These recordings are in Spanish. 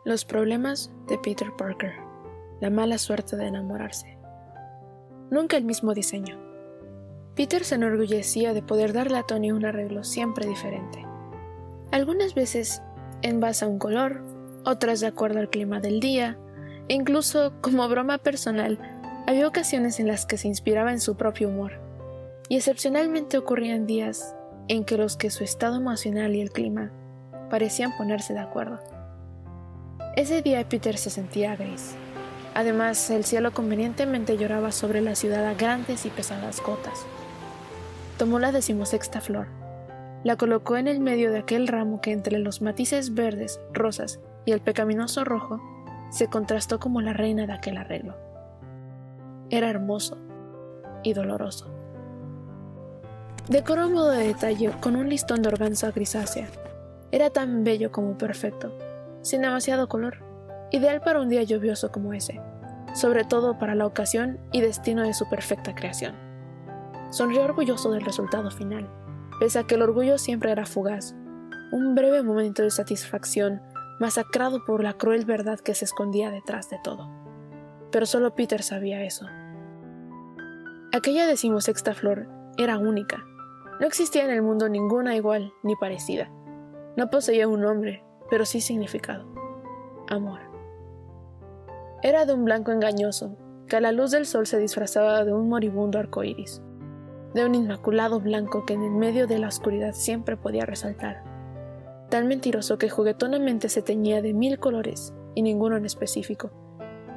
Los problemas de Peter Parker. La mala suerte de enamorarse. Nunca el mismo diseño. Peter se enorgullecía de poder darle a Tony un arreglo siempre diferente. Algunas veces en base a un color, otras de acuerdo al clima del día, e incluso, como broma personal, había ocasiones en las que se inspiraba en su propio humor. Y excepcionalmente ocurrían días en que los que su estado emocional y el clima parecían ponerse de acuerdo. Ese día Peter se sentía gris. Además, el cielo convenientemente lloraba sobre la ciudad a grandes y pesadas gotas. Tomó la 16ª flor, la colocó en el medio de aquel ramo que entre los matices verdes, rosas y el pecaminoso rojo se contrastó como la reina de aquel arreglo. Era hermoso y doloroso. Decoró a modo de detalle con un listón de organza grisácea. Era tan bello como perfecto, sin demasiado color, ideal para un día lluvioso como ese, sobre todo para la ocasión y destino de su perfecta creación. Sonrió orgulloso del resultado final, pese a que el orgullo siempre era fugaz, un breve momento de satisfacción masacrado por la cruel verdad que se escondía detrás de todo. Pero solo Peter sabía eso. Aquella 16ª flor era única. No existía en el mundo ninguna igual ni parecida. No poseía un nombre, pero sí significado. Amor. Era de un blanco engañoso, que a la luz del sol se disfrazaba de un moribundo arcoíris, de un inmaculado blanco que en el medio de la oscuridad siempre podía resaltar, tan mentiroso que juguetonamente se teñía de 1000 colores y ninguno en específico,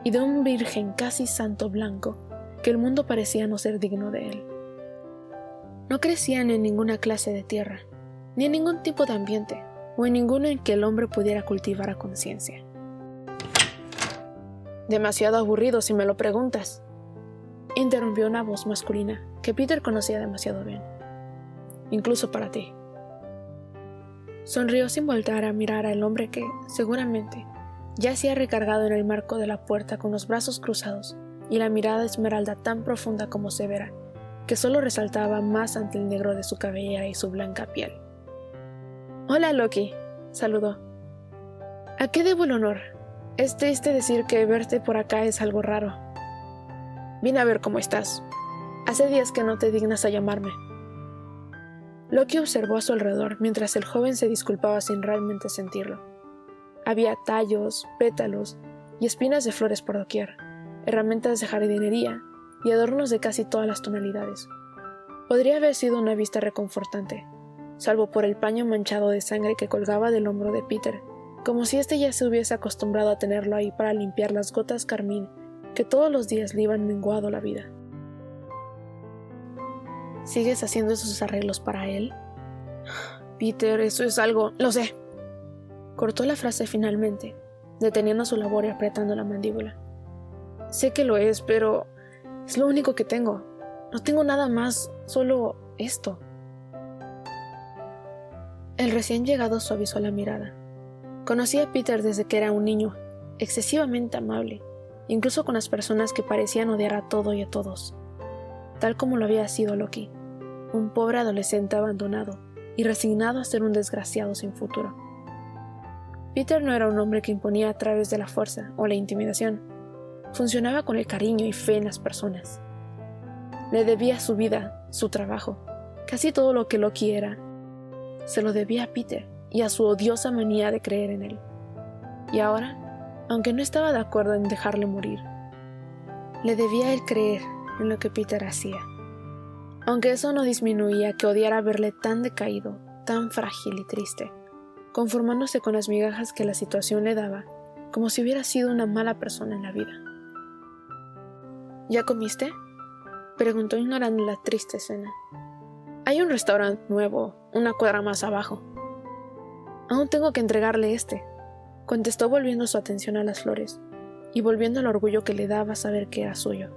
y de un virgen casi santo blanco que el mundo parecía no ser digno de él. No crecían en ninguna clase de tierra, ni en ningún tipo de ambiente, o en ninguno en que el hombre pudiera cultivar a conciencia. Demasiado aburrido si me lo preguntas, interrumpió una voz masculina que Peter conocía demasiado bien. Incluso para ti. Sonrió sin voltear a mirar al hombre que, seguramente, yacía recargado en el marco de la puerta con los brazos cruzados y la mirada esmeralda tan profunda como severa, que solo resaltaba más ante el negro de su cabellera y su blanca piel. «Hola, Loki», saludó. «¿A qué debo el honor? Es triste decir que verte por acá es algo raro. Vine a ver cómo estás. Hace días que no te dignas a llamarme». Loki observó a su alrededor mientras el joven se disculpaba sin realmente sentirlo. Había tallos, pétalos y espinas de flores por doquier, herramientas de jardinería y adornos de casi todas las tonalidades. Podría haber sido una vista reconfortante, salvo por el paño manchado de sangre que colgaba del hombro de Peter, como si éste ya se hubiese acostumbrado a tenerlo ahí para limpiar las gotas carmín que todos los días le iban menguado la vida. ¿Sigues haciendo esos arreglos para él? Peter, eso es algo... Lo sé. Cortó la frase finalmente, deteniendo su labor y apretando la mandíbula. Sé que lo es, pero es lo único que tengo. No tengo nada más, solo esto. El recién llegado suavizó la mirada. Conocía a Peter desde que era un niño, excesivamente amable, incluso con las personas que parecían odiar a todo y a todos, tal como lo había sido Loki, un pobre adolescente abandonado y resignado a ser un desgraciado sin futuro. Peter no era un hombre que imponía a través de la fuerza o la intimidación. Funcionaba con el cariño y fe en las personas. Le debía su vida, su trabajo, casi todo lo que Loki era. Se lo debía a Peter y a su odiosa manía de creer en él. Y ahora, aunque no estaba de acuerdo en dejarle morir, le debía el creer en lo que Peter hacía. Aunque eso no disminuía que odiara verle tan decaído, tan frágil y triste, conformándose con las migajas que la situación le daba, como si hubiera sido una mala persona en la vida. ¿Ya comiste?, preguntó ignorando la triste escena. Hay un restaurante nuevo, una cuadra más abajo. Aún tengo que entregarle este, contestó volviendo su atención a las flores y volviendo al orgullo que le daba saber que era suyo.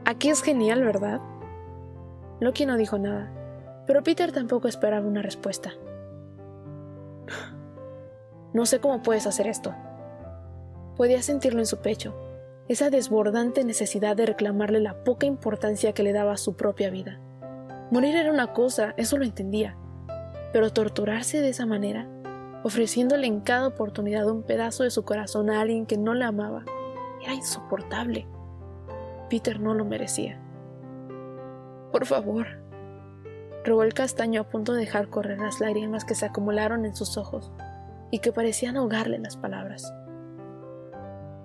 Aquí es genial, ¿verdad? Loki no dijo nada, pero Peter tampoco esperaba una respuesta. No sé cómo puedes hacer esto. Podía sentirlo en su pecho, esa desbordante necesidad de reclamarle la poca importancia que le daba a su propia vida. Morir era una cosa, eso lo entendía, pero torturarse de esa manera, ofreciéndole en cada oportunidad un pedazo de su corazón a alguien que no le amaba. Era insoportable. Peter no lo merecía. «Por favor», rogó el castaño, a punto de dejar correr las lágrimas que se acumularon en sus ojos y que parecían ahogarle las palabras.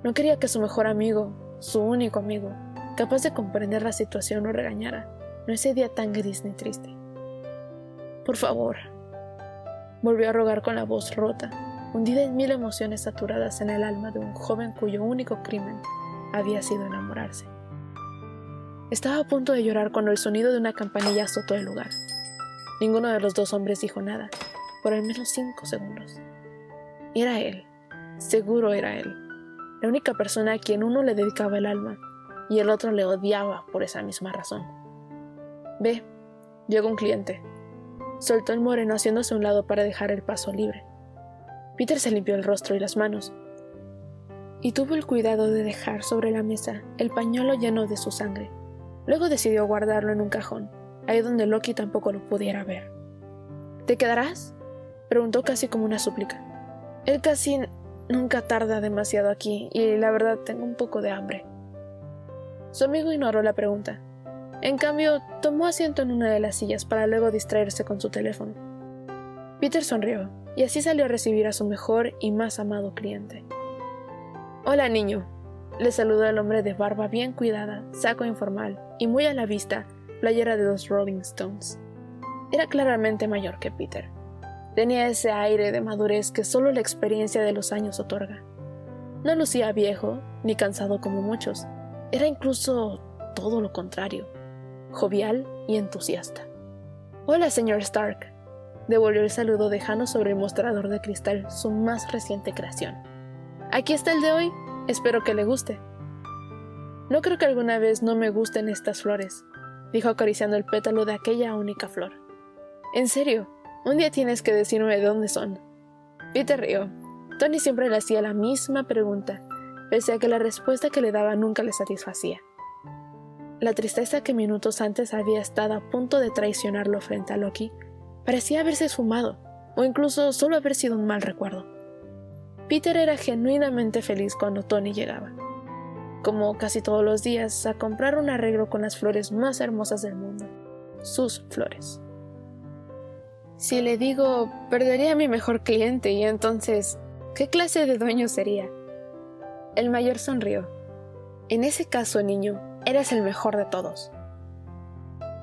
No quería que su mejor amigo, su único amigo, capaz de comprender la situación, lo regañara, no ese día tan gris ni triste. «Por favor», volvió a rogar con la voz rota, hundida en 1000 emociones saturadas en el alma de un joven cuyo único crimen había sido enamorarse. Estaba a punto de llorar cuando el sonido de una campanilla azotó el lugar. Ninguno de los dos hombres dijo nada, por al menos 5 segundos. Era él, seguro era él, la única persona a quien uno le dedicaba el alma y el otro le odiaba por esa misma razón. «Ve, llegó un cliente», soltó el moreno haciéndose a un lado para dejar el paso libre. Peter se limpió el rostro y las manos, y tuvo el cuidado de dejar sobre la mesa el pañuelo lleno de su sangre. Luego decidió guardarlo en un cajón, ahí donde Loki tampoco lo pudiera ver. «¿Te quedarás?», preguntó casi como una súplica. «Él casi nunca tarda demasiado aquí, y la verdad tengo un poco de hambre». Su amigo ignoró la pregunta. En cambio, tomó asiento en una de las sillas para luego distraerse con su teléfono. Peter sonrió, y así salió a recibir a su mejor y más amado cliente. «Hola, niño», le saludó el hombre de barba bien cuidada, saco informal y muy a la vista, playera de los Rolling Stones. Era claramente mayor que Peter. Tenía ese aire de madurez que solo la experiencia de los años otorga. No lucía viejo ni cansado como muchos. Era incluso todo lo contrario, jovial y entusiasta. «Hola, señor Stark», devolvió el saludo dejando sobre el mostrador de cristal su más reciente creación. «Aquí está el de hoy. Espero que le guste». «No creo que alguna vez no me gusten estas flores», dijo acariciando el pétalo de aquella única flor. «En serio, un día tienes que decirme de dónde son». Peter rió. Tony siempre le hacía la misma pregunta, pese a que la respuesta que le daba nunca le satisfacía. La tristeza que minutos antes había estado a punto de traicionarlo frente a Loki parecía haberse esfumado, o incluso solo haber sido un mal recuerdo. Peter era genuinamente feliz cuando Tony llegaba, como casi todos los días, a comprar un arreglo con las flores más hermosas del mundo, sus flores. «Si le digo, perdería a mi mejor cliente y entonces, ¿qué clase de dueño sería?». El mayor sonrió. «En ese caso, niño, eres el mejor de todos».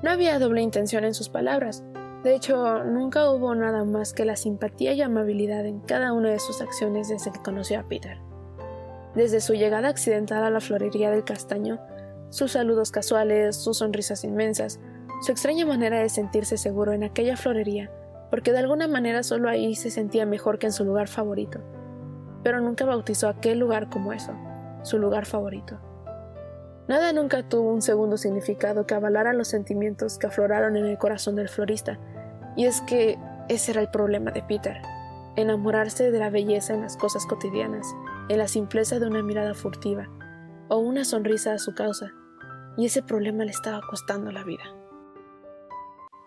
No había doble intención en sus palabras. De hecho, nunca hubo nada más que la simpatía y amabilidad en cada una de sus acciones desde que conoció a Peter. Desde su llegada accidental a la florería del castaño, sus saludos casuales, sus sonrisas inmensas, su extraña manera de sentirse seguro en aquella florería, porque de alguna manera solo ahí se sentía mejor que en su lugar favorito. Pero nunca bautizó aquel lugar como eso, su lugar favorito. Nada nunca tuvo un segundo significado que avalara los sentimientos que afloraron en el corazón del florista, y es que ese era el problema de Peter, enamorarse de la belleza en las cosas cotidianas, en la simpleza de una mirada furtiva, o una sonrisa a su causa, y ese problema le estaba costando la vida.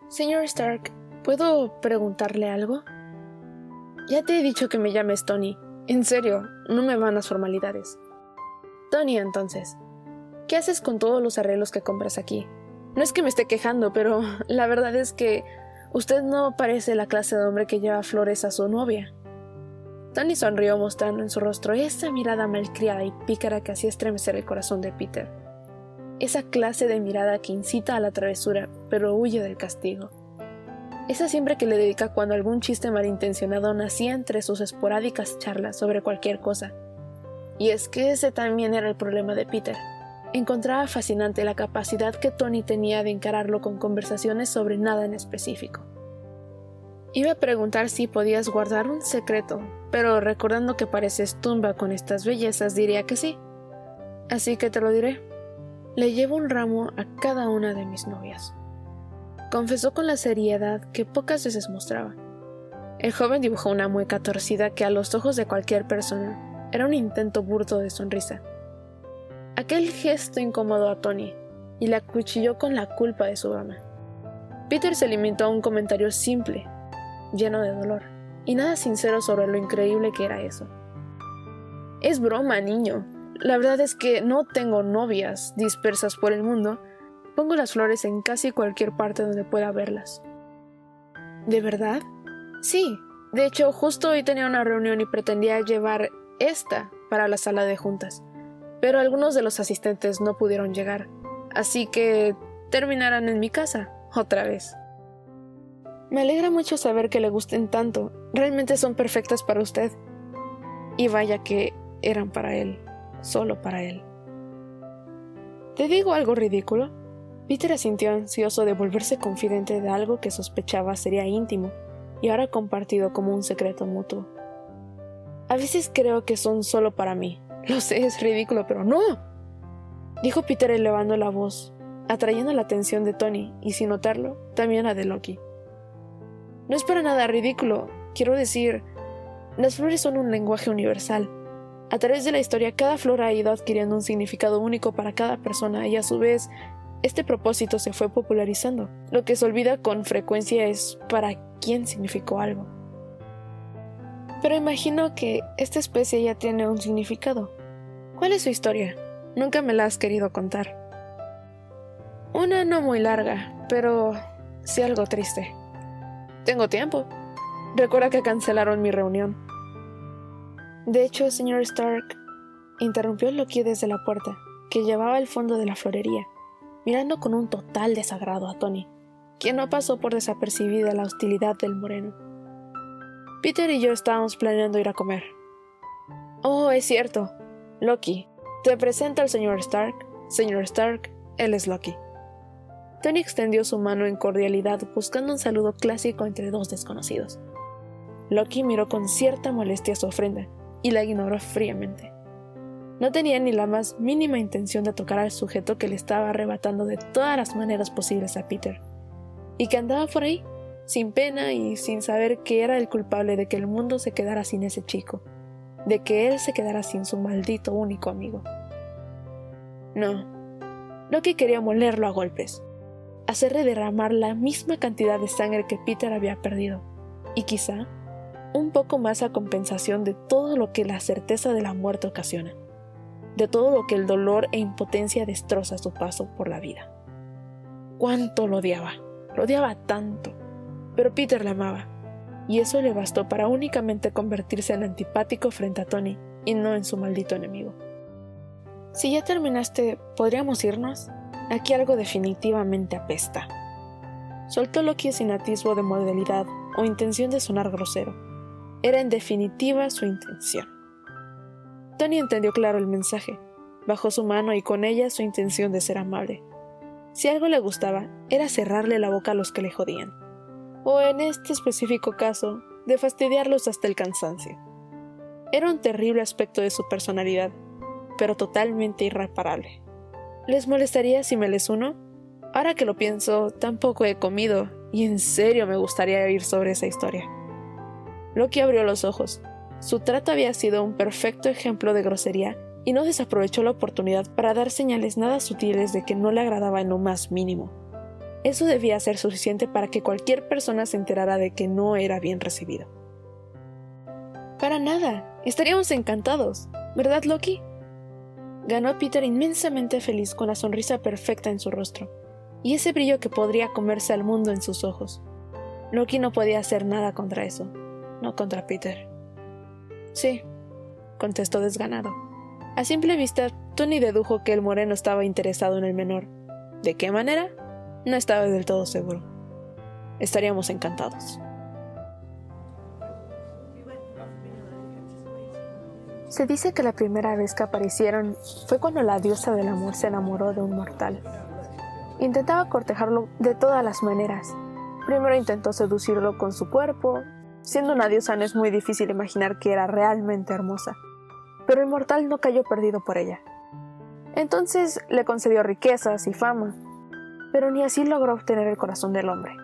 «Señor Stark, ¿puedo preguntarle algo?» «Ya te he dicho que me llames Tony. En serio, no me van las formalidades». «Tony, entonces, ¿qué haces con todos los arreglos que compras aquí? No es que me esté quejando, pero la verdad es que usted no parece la clase de hombre que lleva flores a su novia». Tony sonrió mostrando en su rostro esa mirada malcriada y pícara que hacía estremecer el corazón de Peter. Esa clase de mirada que incita a la travesura, pero huye del castigo. Esa siempre que le dedica cuando algún chiste malintencionado nacía entre sus esporádicas charlas sobre cualquier cosa. Y es que ese también era el problema de Peter. Encontraba fascinante la capacidad que Tony tenía de encararlo con conversaciones sobre nada en específico. Iba a preguntar si podías guardar un secreto, pero recordando que pareces tumba con estas bellezas diría que sí. Así que te lo diré. Le llevo un ramo a cada una de mis novias. Confesó con la seriedad que pocas veces mostraba. El joven dibujó una mueca torcida que a los ojos de cualquier persona era un intento burdo de sonrisa. Aquel gesto incomodó a Tony y le acuchilló con la culpa de su broma. Peter se limitó a un comentario simple, lleno de dolor. y nada sincero sobre lo increíble que era eso. Es broma, niño. La verdad es que no tengo novias dispersas por el mundo. Pongo las flores en casi cualquier parte donde pueda verlas. ¿De verdad? Sí. De hecho, justo hoy tenía una reunión y pretendía llevar esta para la sala de juntas. Pero algunos de los asistentes no pudieron llegar. Así que terminarán en mi casa, otra vez. Me alegra mucho saber que le gusten tanto. Realmente son perfectas para usted. Y vaya que eran para él. Solo para él. ¿Te digo algo ridículo? Peter asintió ansioso de volverse confidente de algo que sospechaba sería íntimo y ahora compartido como un secreto mutuo. A veces creo que son solo para mí. Lo sé, es ridículo, pero no, dijo Peter elevando la voz, atrayendo la atención de Tony y, sin notarlo, también la de Loki. No es para nada ridículo. Quiero decir, las flores son un lenguaje universal. A través de la historia, cada flor ha ido adquiriendo un significado único para cada persona y, a su vez, este propósito se fue popularizando. Lo que se olvida con frecuencia es para quién significó algo. Pero imagino que esta especie ya tiene un significado. ¿Cuál es su historia? Nunca me la has querido contar. Una no muy larga, pero sí algo triste. Tengo tiempo. Recuerda que cancelaron mi reunión. De hecho, señor Stark, interrumpió Loki desde la puerta, que llevaba al fondo de la florería, mirando con un total desagrado a Tony, quien no pasó por desapercibida la hostilidad del moreno. Peter y yo estábamos planeando ir a comer. Oh, es cierto. Loki, te presento al señor Stark. Señor Stark, él es Loki. Tony extendió su mano en cordialidad buscando un saludo clásico entre dos desconocidos. Loki miró con cierta molestia su ofrenda y la ignoró fríamente. No tenía ni la más mínima intención de tocar al sujeto que le estaba arrebatando de todas las maneras posibles a Peter, y que andaba por ahí, sin pena y sin saber que era el culpable de que el mundo se quedara sin ese chico, de que él se quedara sin su maldito único amigo. No, Loki quería molerlo a golpes, hacerle derramar la misma cantidad de sangre que Peter había perdido, y quizá un poco más a compensación de todo lo que la certeza de la muerte ocasiona, de todo lo que el dolor e impotencia destroza a su paso por la vida. ¡Cuánto lo odiaba tanto! Pero Peter la amaba, y eso le bastó para únicamente convertirse en antipático frente a Tony y no en su maldito enemigo. Si ya terminaste, ¿podríamos irnos? Aquí algo definitivamente apesta. Soltó Loki sin atisbo de modalidad o intención de sonar grosero. Era en definitiva su intención. Tony entendió claro el mensaje, bajó su mano y con ella su intención de ser amable. Si algo le gustaba, era cerrarle la boca a los que le jodían, o en este específico caso, de fastidiarlos hasta el cansancio. Era un terrible aspecto de su personalidad, pero totalmente irreparable. ¿Les molestaría si me les uno? Ahora que lo pienso, tampoco he comido, y en serio me gustaría oír sobre esa historia. Loki abrió los ojos. Su trato había sido un perfecto ejemplo de grosería y no desaprovechó la oportunidad para dar señales nada sutiles de que no le agradaba en lo más mínimo. Eso debía ser suficiente para que cualquier persona se enterara de que no era bien recibido. Para nada, estaríamos encantados, ¿verdad, Loki? Ganó Peter inmensamente feliz con la sonrisa perfecta en su rostro y ese brillo que podría comerse al mundo en sus ojos. Loki no podía hacer nada contra eso, no contra Peter. Sí, contestó desganado. A simple vista, Tony dedujo que el moreno estaba interesado en el menor. ¿De qué manera? No estaba del todo seguro. Estaríamos encantados. Se dice que la primera vez que aparecieron fue cuando la diosa del amor se enamoró de un mortal. Intentaba cortejarlo de todas las maneras. Primero intentó seducirlo con su cuerpo. Siendo una diosa no es muy difícil imaginar que era realmente hermosa, pero el mortal no cayó perdido por ella. Entonces le concedió riquezas y fama, pero ni así logró obtener el corazón del hombre.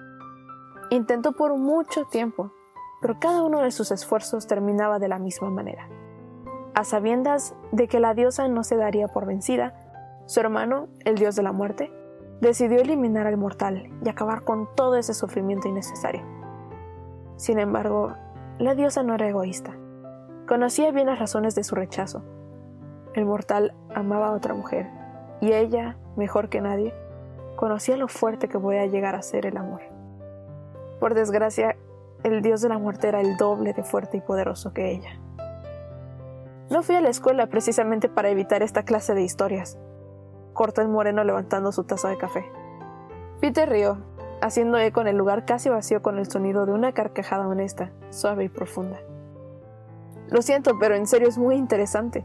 Intentó por mucho tiempo, pero cada uno de sus esfuerzos terminaba de la misma manera. A sabiendas de que la diosa no se daría por vencida, su hermano, el dios de la muerte, decidió eliminar al mortal y acabar con todo ese sufrimiento innecesario. Sin embargo, la diosa no era egoísta. Conocía bien las razones de su rechazo. El mortal amaba a otra mujer, y ella, mejor que nadie, conocía lo fuerte que podía llegar a ser el amor. Por desgracia, el dios de la muerte era el doble de fuerte y poderoso que ella. No fui a la escuela precisamente para evitar esta clase de historias, cortó el moreno levantando su taza de café. Peter rió, haciendo eco en el lugar casi vacío con el sonido de una carcajada honesta, suave y profunda. Lo siento, pero en serio es muy interesante.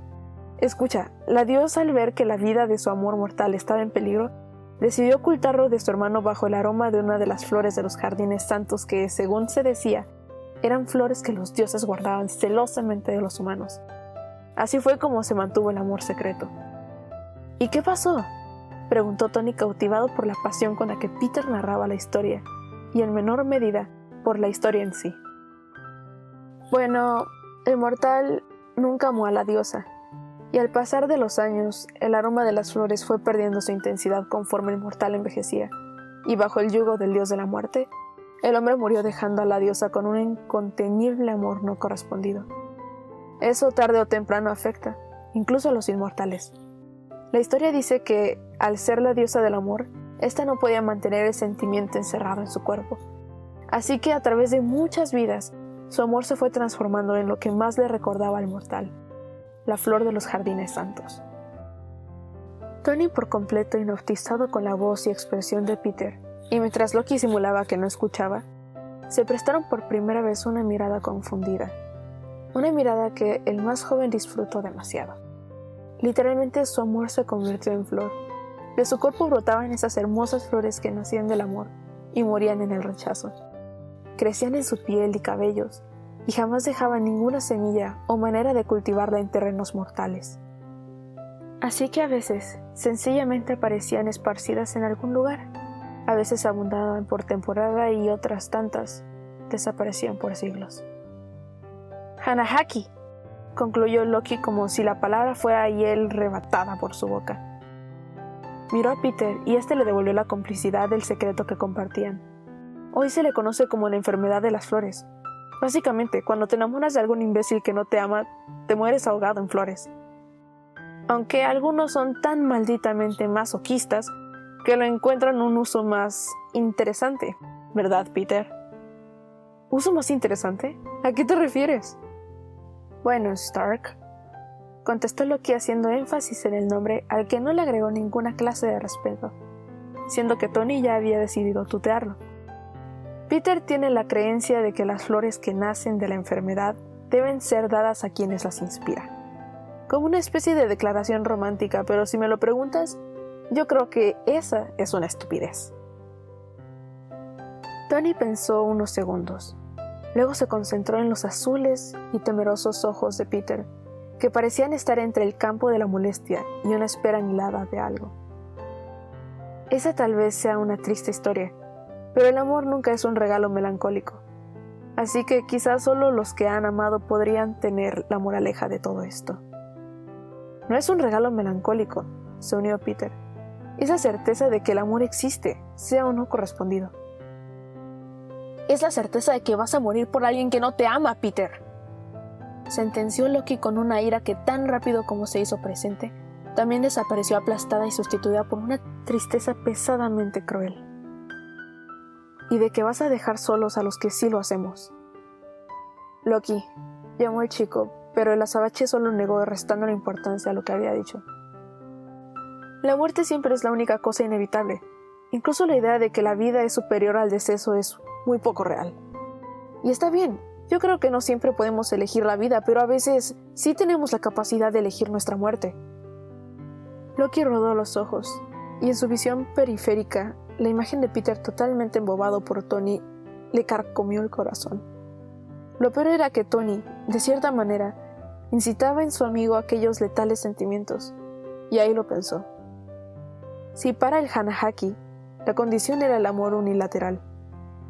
Escucha, la diosa, al ver que la vida de su amor mortal estaba en peligro, decidió ocultarlo de su hermano bajo el aroma de una de las flores de los jardines santos que, según se decía, eran flores que los dioses guardaban celosamente de los humanos. Así fue como se mantuvo el amor secreto. ¿Y qué pasó?, preguntó Tony, cautivado por la pasión con la que Peter narraba la historia, y en menor medida por la historia en sí. Bueno, el mortal nunca amó a la diosa, y al pasar de los años, el aroma de las flores fue perdiendo su intensidad conforme el mortal envejecía, y bajo el yugo del dios de la muerte, el hombre murió dejando a la diosa con un incontenible amor no correspondido. Eso tarde o temprano afecta, incluso a los inmortales. La historia dice que, al ser la diosa del amor, ésta no podía mantener el sentimiento encerrado en su cuerpo. Así que a través de muchas vidas, su amor se fue transformando en lo que más le recordaba al mortal, la flor de los jardines santos. Tony, por completo hipnotizado con la voz y expresión de Peter, y mientras Loki simulaba que no escuchaba, se prestaron por primera vez una mirada confundida. Una mirada que el más joven disfrutó demasiado. Literalmente su amor se convirtió en flor. De su cuerpo brotaban esas hermosas flores que nacían del amor y morían en el rechazo. Crecían en su piel y cabellos, y jamás dejaban ninguna semilla o manera de cultivarla en terrenos mortales. Así que a veces, sencillamente aparecían esparcidas en algún lugar. A veces abundaban por temporada y otras tantas desaparecían por siglos. «Hanahaki», concluyó Loki como si la palabra fuera a él arrebatada por su boca. Miró a Peter y éste le devolvió la complicidad del secreto que compartían. Hoy se le conoce como la enfermedad de las flores. Básicamente, cuando te enamoras de algún imbécil que no te ama, te mueres ahogado en flores. Aunque algunos son tan malditamente masoquistas que lo encuentran un uso más interesante, ¿verdad, Peter? ¿Uso más interesante? ¿A qué te refieres? Bueno, Stark, contestó Loki haciendo énfasis en el nombre al que no le agregó ninguna clase de respeto, siendo que Tony ya había decidido tutearlo. Peter tiene la creencia de que las flores que nacen de la enfermedad deben ser dadas a quienes las inspira. Como una especie de declaración romántica, pero si me lo preguntas, yo creo que esa es una estupidez. Tony pensó unos segundos. Luego se concentró en los azules y temerosos ojos de Peter, que parecían estar entre el campo de la molestia y una espera anhelada de algo. Esa tal vez sea una triste historia, pero el amor nunca es un regalo melancólico. Así que quizás solo los que han amado podrían tener la moraleja de todo esto. No es un regalo melancólico, se unió Peter. Es la certeza de que el amor existe, sea o no correspondido. Es la certeza de que vas a morir por alguien que no te ama, Peter, sentenció Loki con una ira que tan rápido como se hizo presente, también desapareció aplastada y sustituida por una tristeza pesadamente cruel. Y de que vas a dejar solos a los que sí lo hacemos. Loki, llamó el chico, pero el azabache solo negó, restando la importancia a lo que había dicho. La muerte siempre es la única cosa inevitable. Incluso la idea de que la vida es superior al deceso es muy poco real. Y está bien, yo creo que no siempre podemos elegir la vida, pero a veces sí tenemos la capacidad de elegir nuestra muerte. Loki rodó los ojos, y en su visión periférica, la imagen de Peter totalmente embobado por Tony le carcomió el corazón. Lo peor era que Tony, de cierta manera, incitaba en su amigo aquellos letales sentimientos, y ahí lo pensó. Si para el Hanahaki, la condición era el amor unilateral,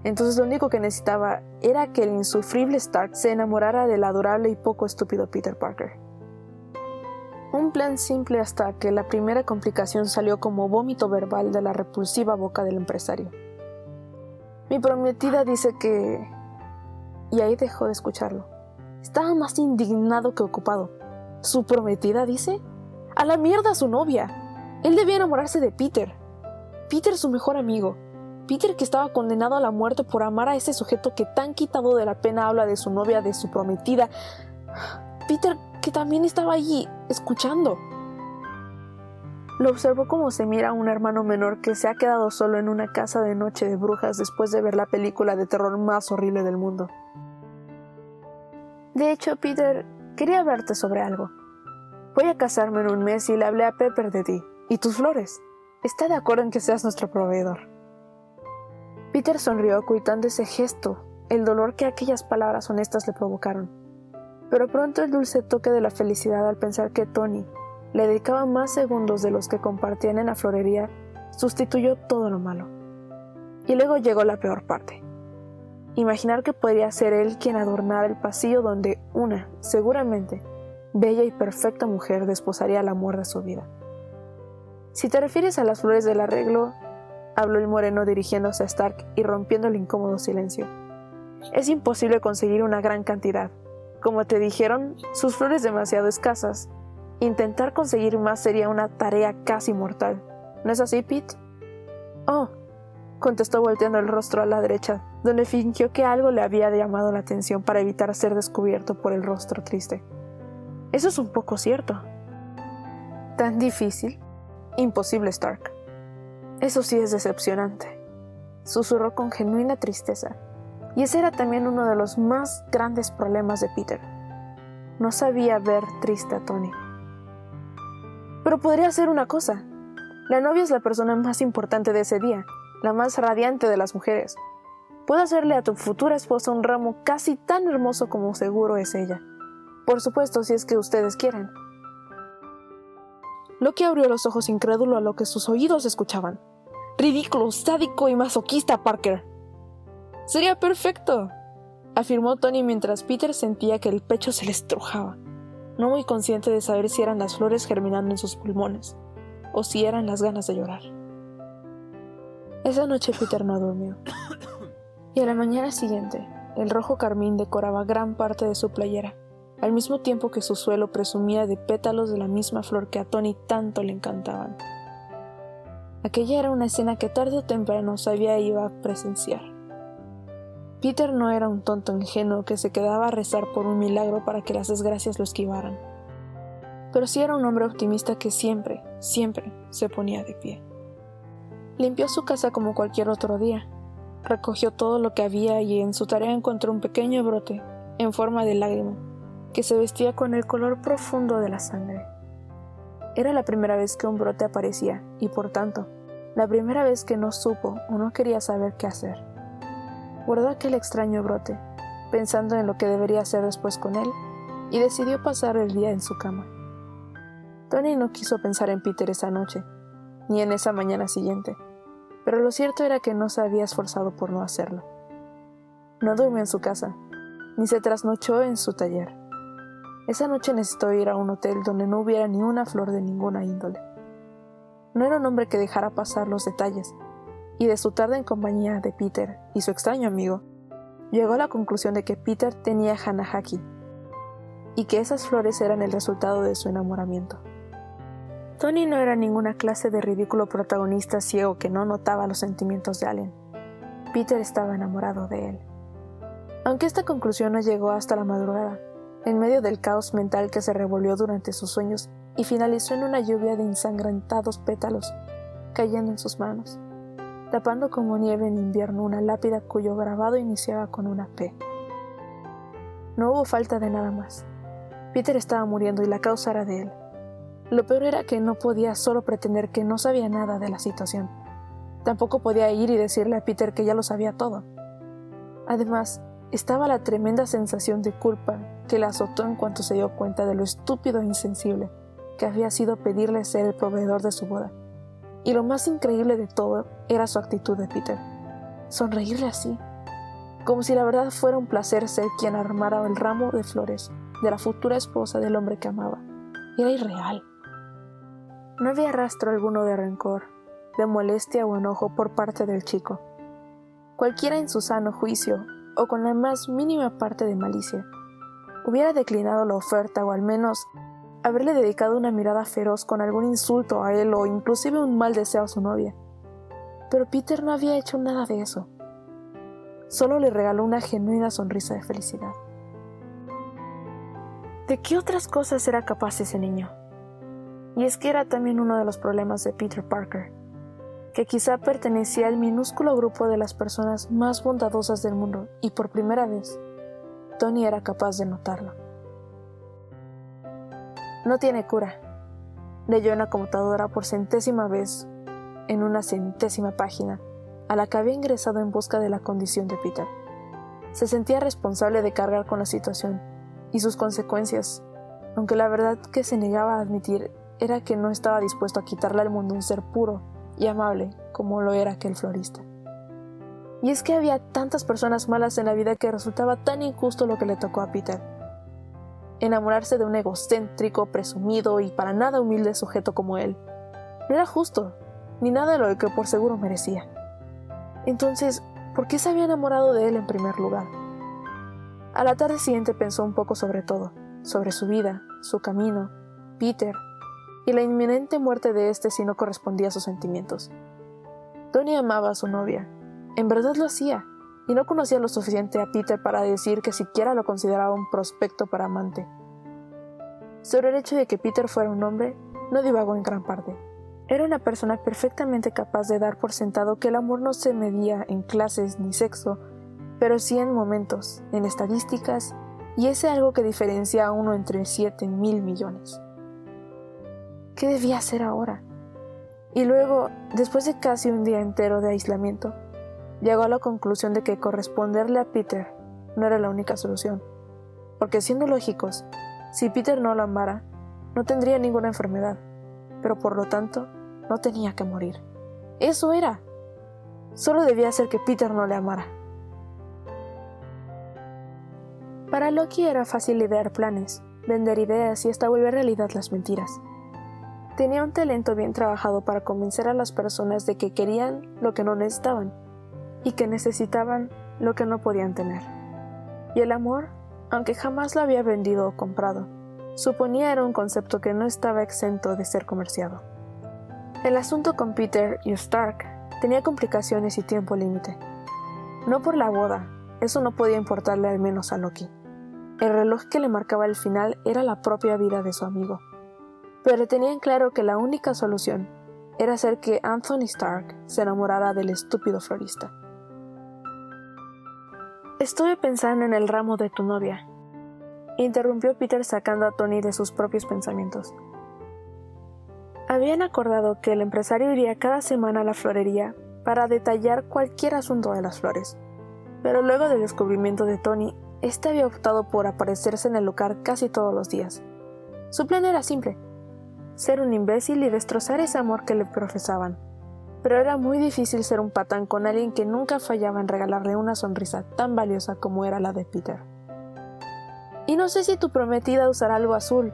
entonces lo único que necesitaba era que el insufrible Stark se enamorara del adorable y poco estúpido Peter Parker. Un plan simple hasta que la primera complicación salió como vómito verbal de la repulsiva boca del empresario. Mi prometida dice que... y ahí dejó de escucharlo. Estaba más indignado que ocupado. ¿Su prometida, dice? ¡A la mierda su novia! Él debía enamorarse de Peter. Peter, su mejor amigo. Peter, que estaba condenado a la muerte por amar a ese sujeto que tan quitado de la pena habla de su novia, de su prometida. Peter, que también estaba allí, escuchando. Lo observó como se mira a un hermano menor que se ha quedado solo en una casa de noche de brujas después de ver la película de terror más horrible del mundo. De hecho, Peter, quería hablarte sobre algo. Voy a casarme en un mes y le hablé a Pepper de ti. ¿Y tus flores? ¿Está de acuerdo en que seas nuestro proveedor? Peter sonrió ocultando ese gesto, el dolor que aquellas palabras honestas le provocaron. Pero pronto el dulce toque de la felicidad al pensar que Tony le dedicaba más segundos de los que compartían en la florería sustituyó todo lo malo. Y luego llegó la peor parte. Imaginar que podría ser él quien adornara el pasillo donde una, seguramente, bella y perfecta mujer desposaría el amor de su vida. Si te refieres a las flores del arreglo, habló el moreno dirigiéndose a Stark y rompiendo el incómodo silencio. Es imposible conseguir una gran cantidad. Como te dijeron, sus flores demasiado escasas. Intentar conseguir más sería una tarea casi mortal. ¿No es así, Pete? Oh, contestó volteando el rostro a la derecha, donde fingió que algo le había llamado la atención para evitar ser descubierto por el rostro triste. Eso es un poco cierto. ¿Tan difícil? Imposible, Stark. Eso sí es decepcionante, susurró con genuina tristeza, y ese era también uno de los más grandes problemas de Peter. No sabía ver triste a Tony. Pero podría hacer una cosa. La novia es la persona más importante de ese día, la más radiante de las mujeres. Puedo hacerle a tu futura esposa un ramo casi tan hermoso como seguro es ella. Por supuesto, si es que ustedes quieren. Loki abrió los ojos incrédulo a lo que sus oídos escuchaban. Ridículo, sádico y masoquista, Parker. Sería perfecto, afirmó Tony mientras Peter sentía que el pecho se le estrujaba, no muy consciente de saber si eran las flores germinando en sus pulmones, o si eran las ganas de llorar. Esa noche Peter no durmió, y a la mañana siguiente, el rojo carmín decoraba gran parte de su playera, al mismo tiempo que su suelo presumía de pétalos de la misma flor que a Tony tanto le encantaban. Aquella era una escena que tarde o temprano sabía iba a presenciar. Peter no era un tonto ingenuo que se quedaba a rezar por un milagro para que las desgracias lo esquivaran. Pero sí era un hombre optimista que siempre se ponía de pie. Limpió su casa como cualquier otro día. Recogió todo lo que había y en su tarea encontró un pequeño brote, en forma de lágrima, que se vestía con el color profundo de la sangre. Era la primera vez que un brote aparecía y, por tanto, la primera vez que no supo o no quería saber qué hacer. Guardó aquel extraño brote, pensando en lo que debería hacer después con él, y decidió pasar el día en su cama. Tony no quiso pensar en Peter esa noche, ni en esa mañana siguiente, pero lo cierto era que no se había esforzado por no hacerlo. No durmió en su casa, ni se trasnochó en su taller. Esa noche necesitó ir a un hotel donde no hubiera ni una flor de ninguna índole. No era un hombre que dejara pasar los detalles, y de su tarde en compañía de Peter y su extraño amigo, llegó a la conclusión de que Peter tenía Hanahaki, y que esas flores eran el resultado de su enamoramiento. Tony no era ninguna clase de ridículo protagonista ciego que no notaba los sentimientos de Allen. Peter estaba enamorado de él. Aunque esta conclusión no llegó hasta la madrugada, en medio del caos mental que se revolvió durante sus sueños y finalizó en una lluvia de ensangrentados pétalos cayendo en sus manos, tapando como nieve en invierno una lápida cuyo grabado iniciaba con una P. No hubo falta de nada más. Peter estaba muriendo y la causa era de él. Lo peor era que no podía solo pretender que no sabía nada de la situación. Tampoco podía ir y decirle a Peter que ya lo sabía todo. Además, estaba la tremenda sensación de culpa que le azotó en cuanto se dio cuenta de lo estúpido e insensible que había sido pedirle ser el proveedor de su boda. Y lo más increíble de todo era su actitud de Peter. Sonreírle así, como si la verdad fuera un placer ser quien armara el ramo de flores de la futura esposa del hombre que amaba. Era irreal. No había rastro alguno de rencor, de molestia o enojo por parte del chico. Cualquiera en su sano juicio o con la más mínima parte de malicia, hubiera declinado la oferta o al menos haberle dedicado una mirada feroz con algún insulto a él o inclusive un mal deseo a su novia. Pero Peter no había hecho nada de eso. Solo le regaló una genuina sonrisa de felicidad. ¿De qué otras cosas era capaz ese niño? Y es que era también uno de los problemas de Peter Parker, que quizá pertenecía al minúsculo grupo de las personas más bondadosas del mundo, y por primera vez, Tony era capaz de notarlo. No tiene cura, leyó en la computadora por centésima vez en una centésima página a la que había ingresado en busca de la condición de Peter. Se sentía responsable de cargar con la situación y sus consecuencias, aunque la verdad que se negaba a admitir era que no estaba dispuesto a quitarle al mundo un ser puro y amable como lo era aquel florista. Y es que había tantas personas malas en la vida que resultaba tan injusto lo que le tocó a Peter. Enamorarse de un egocéntrico, presumido y para nada humilde sujeto como él. No era justo, ni nada de lo que por seguro merecía. Entonces, ¿por qué se había enamorado de él en primer lugar? A la tarde siguiente pensó un poco sobre todo, sobre su vida, su camino, Peter, y la inminente muerte de éste si no correspondía a sus sentimientos. Tony amaba a su novia, en verdad lo hacía, y no conocía lo suficiente a Peter para decir que siquiera lo consideraba un prospecto para amante. Sobre el hecho de que Peter fuera un hombre, no divagó en gran parte. Era una persona perfectamente capaz de dar por sentado que el amor no se medía en clases ni sexo, pero sí en momentos, en estadísticas, y ese algo que diferencia a uno entre 7.000 millones. ¿Qué debía hacer ahora? Y luego, después de casi un día entero de aislamiento, llegó a la conclusión de que corresponderle a Peter no era la única solución, porque siendo lógicos, si Peter no lo amara, no tendría ninguna enfermedad, pero por lo tanto, no tenía que morir. Eso era. Solo debía hacer que Peter no le amara. Para Loki era fácil idear planes, vender ideas y hasta volver realidad las mentiras. Tenía un talento bien trabajado para convencer a las personas de que querían lo que no necesitaban y que necesitaban lo que no podían tener. Y el amor, aunque jamás lo había vendido o comprado, suponía era un concepto que no estaba exento de ser comerciado. El asunto con Peter y Stark tenía complicaciones y tiempo límite. No por la boda, eso no podía importarle al menos a Loki. El reloj que le marcaba el final era la propia vida de su amigo. Pero tenían claro que la única solución era hacer que Anthony Stark se enamorara del estúpido florista. «Estuve pensando en el ramo de tu novia», interrumpió Peter sacando a Tony de sus propios pensamientos. Habían acordado que el empresario iría cada semana a la florería para detallar cualquier asunto de las flores, pero luego del descubrimiento de Tony, este había optado por aparecerse en el lugar casi todos los días. Su plan era simple: ser un imbécil y destrozar ese amor que le profesaban. Pero era muy difícil ser un patán con alguien que nunca fallaba en regalarle una sonrisa tan valiosa como era la de Peter. Y no sé si tu prometida usará algo azul.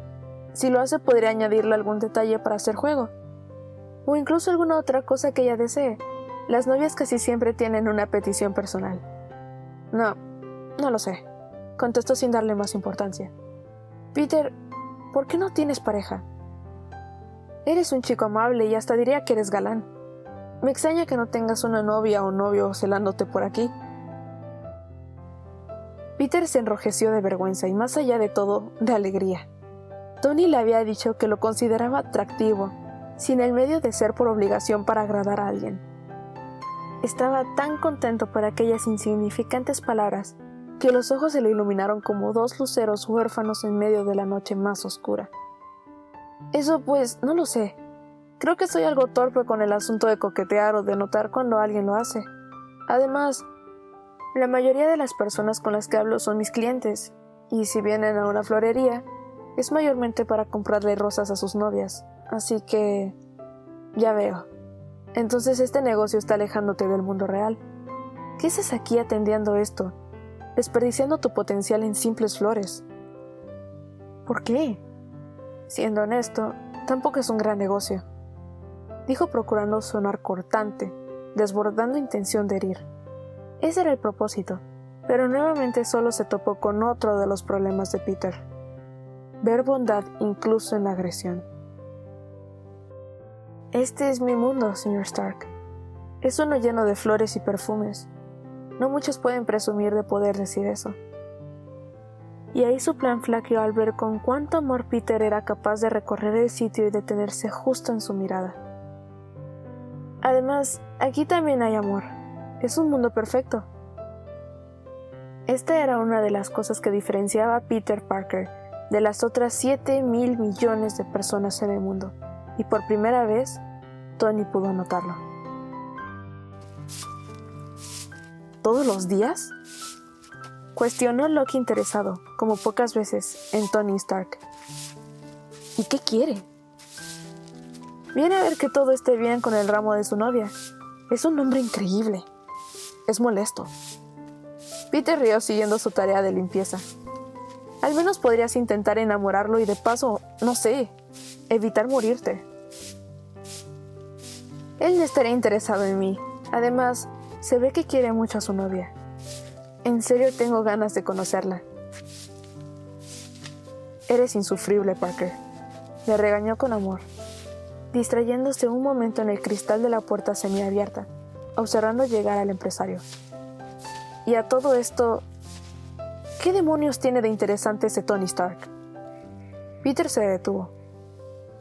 Si lo hace, podría añadirle algún detalle para hacer juego. O incluso alguna otra cosa que ella desee. Las novias casi siempre tienen una petición personal. No lo sé, contestó sin darle más importancia. Peter, ¿por qué no tienes pareja? Eres un chico amable y hasta diría que eres galán. Me extraña que no tengas una novia o novio celándote por aquí. Peter se enrojeció de vergüenza y, más allá de todo, de alegría. Tony le había dicho que lo consideraba atractivo, sin el medio de ser por obligación para agradar a alguien. Estaba tan contento por aquellas insignificantes palabras que los ojos se le iluminaron como dos luceros huérfanos en medio de la noche más oscura. Eso pues, no lo sé. Creo que soy algo torpe con el asunto de coquetear o de notar cuando alguien lo hace. Además, la mayoría de las personas con las que hablo son mis clientes, y si vienen a una florería, es mayormente para comprarle rosas a sus novias, así que... ya veo. Entonces este negocio está alejándote del mundo real. ¿Qué haces aquí atendiendo esto? Desperdiciando tu potencial en simples flores. ¿Por qué? Siendo honesto, tampoco es un gran negocio, dijo procurando sonar cortante, desbordando intención de herir. Ese era el propósito, Pero nuevamente solo se topó con otro de los problemas de Peter: ver bondad incluso en la agresión. Este es mi mundo, señor Stark. Es uno lleno de flores y perfumes. No muchos pueden presumir de poder decir eso. Y ahí su plan flaqueó al ver con cuánto amor Peter era capaz de recorrer el sitio y detenerse justo en su mirada. Además, aquí también hay amor. Es un mundo perfecto. Esta era una de las cosas que diferenciaba a Peter Parker de las otras 7,000 millones de personas en el mundo, y por primera vez, Tony pudo notarlo. ¿Todos los días?, cuestionó Loki interesado, como pocas veces, en Tony Stark. ¿Y qué quiere? Viene a ver que todo esté bien con el ramo de su novia. Es un hombre increíble. Es molesto. Peter rió siguiendo su tarea de limpieza. Al menos podrías intentar enamorarlo y de paso, no sé, evitar morirte. Él no estaría interesado en mí. Además, se ve que quiere mucho a su novia. En serio tengo ganas de conocerla. Eres insufrible, Parker, le regañó con amor, distrayéndose un momento en el cristal de la puerta semiabierta, observando llegar al empresario. Y a todo esto, ¿qué demonios tiene de interesante ese Tony Stark? Peter se detuvo.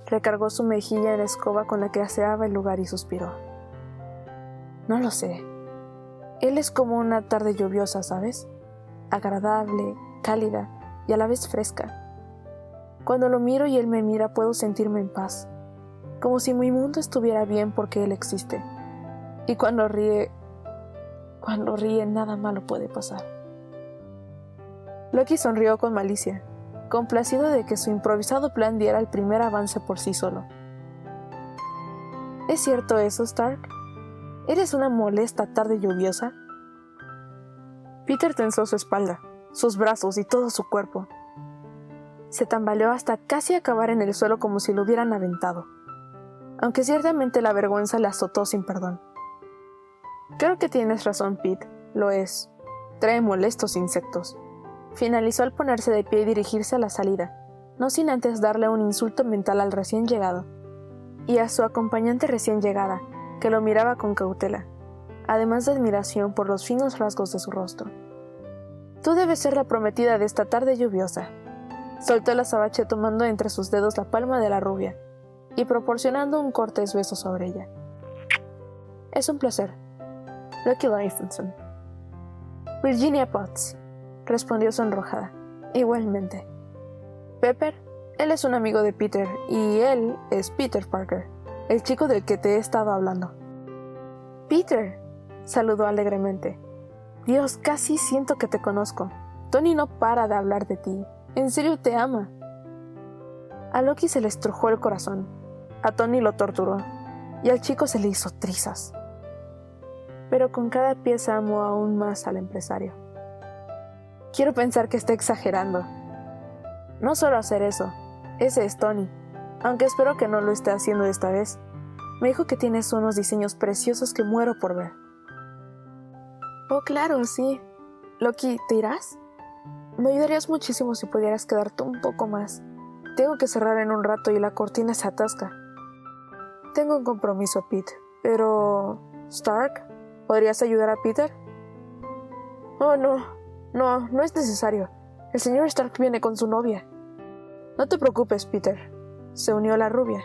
Recargó su mejilla en la escoba con la que aseaba el lugar y suspiró. No lo sé. Él es como una tarde lluviosa, ¿sabes? Agradable, cálida y a la vez fresca. Cuando lo miro y él me mira puedo sentirme en paz, como si mi mundo estuviera bien porque él existe. Y cuando ríe nada malo puede pasar. Loki sonrió con malicia, complacido de que su improvisado plan diera el primer avance por sí solo. ¿Es cierto eso, Stark? ¿Eres una molesta tarde lluviosa? Peter tensó su espalda, sus brazos y todo su cuerpo. Se tambaleó hasta casi acabar en el suelo como si lo hubieran aventado, aunque ciertamente la vergüenza le azotó sin perdón. Creo que tienes razón, Pete, lo es. Trae molestos insectos. Finalizó al ponerse de pie y dirigirse a la salida, no sin antes darle un insulto mental al recién llegado, y a su acompañante recién llegada, que lo miraba con cautela, además de admiración por los finos rasgos de su rostro. Tú debes ser la prometida de esta tarde lluviosa. Soltó el azabache tomando entre sus dedos la palma de la rubia y proporcionando un cortés beso sobre ella. Es un placer. Loki Liefenson. Virginia Potts, respondió sonrojada. Igualmente. Pepper, él es un amigo de Peter y él es Peter Parker, el chico del que te he estado hablando. Peter, saludó alegremente. Dios, casi siento que te conozco. Tony no para de hablar de ti. En serio te ama. A Loki se le estrujó el corazón. A Tony lo torturó. Y al chico se le hizo trizas. Pero con cada pieza amó aún más al empresario. Quiero pensar que está exagerando. No solo hacer eso. Ese es Tony. Aunque espero que no lo esté haciendo esta vez. Me dijo que tienes unos diseños preciosos que muero por ver. Oh, claro, sí. Loki, ¿te irás? Me ayudarías muchísimo si pudieras quedarte un poco más. Tengo que cerrar en un rato y la cortina se atasca. Tengo un compromiso, Pete, pero... ¿Stark? ¿Podrías ayudar a Peter? Oh, no es necesario. El señor Stark viene con su novia. No te preocupes, Peter. Se unió la rubia.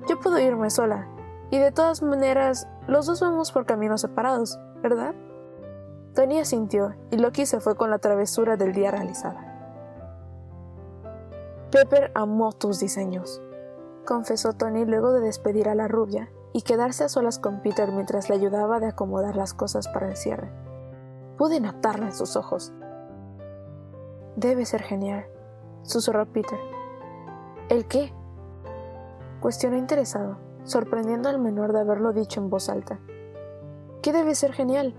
Yo puedo irme sola. Y de todas maneras, los dos vamos por caminos separados, ¿verdad? Tony asintió y Loki se fue con la travesura del día realizada. Pepper amó tus diseños, confesó Tony luego de despedir a la rubia y quedarse a solas con Peter mientras le ayudaba de acomodar las cosas para el cierre. Pude notarlo en sus ojos. Debe ser genial, susurró Peter. ¿El qué? Cuestionó interesado, sorprendiendo al menor de haberlo dicho en voz alta. ¿Qué debe ser genial?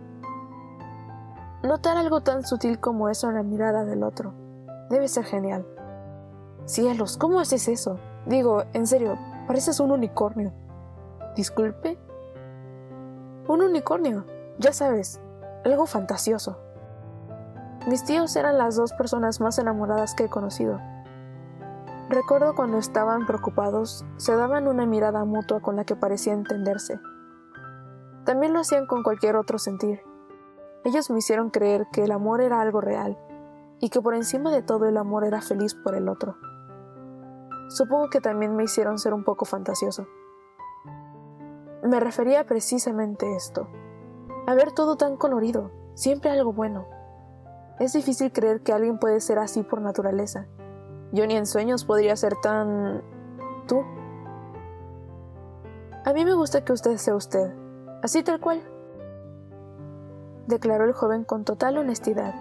Notar algo tan sutil como eso en la mirada del otro. Debe ser genial. Cielos, ¿cómo haces eso? Digo, en serio, pareces un unicornio. ¿Disculpe? Un unicornio, ya sabes, algo fantasioso. Mis tíos eran las dos personas más enamoradas que he conocido. Recuerdo cuando estaban preocupados, se daban una mirada mutua con la que parecía entenderse. También lo hacían con cualquier otro sentir. Ellos me hicieron creer que el amor era algo real y que por encima de todo el amor era feliz por el otro. Supongo que también me hicieron ser un poco fantasioso. Me refería precisamente a esto, a ver todo tan colorido, siempre algo bueno. Es difícil creer que alguien puede ser así por naturaleza. Yo ni en sueños podría ser tan... tú. A mí me gusta que usted sea usted, así tal cual, declaró el joven con total honestidad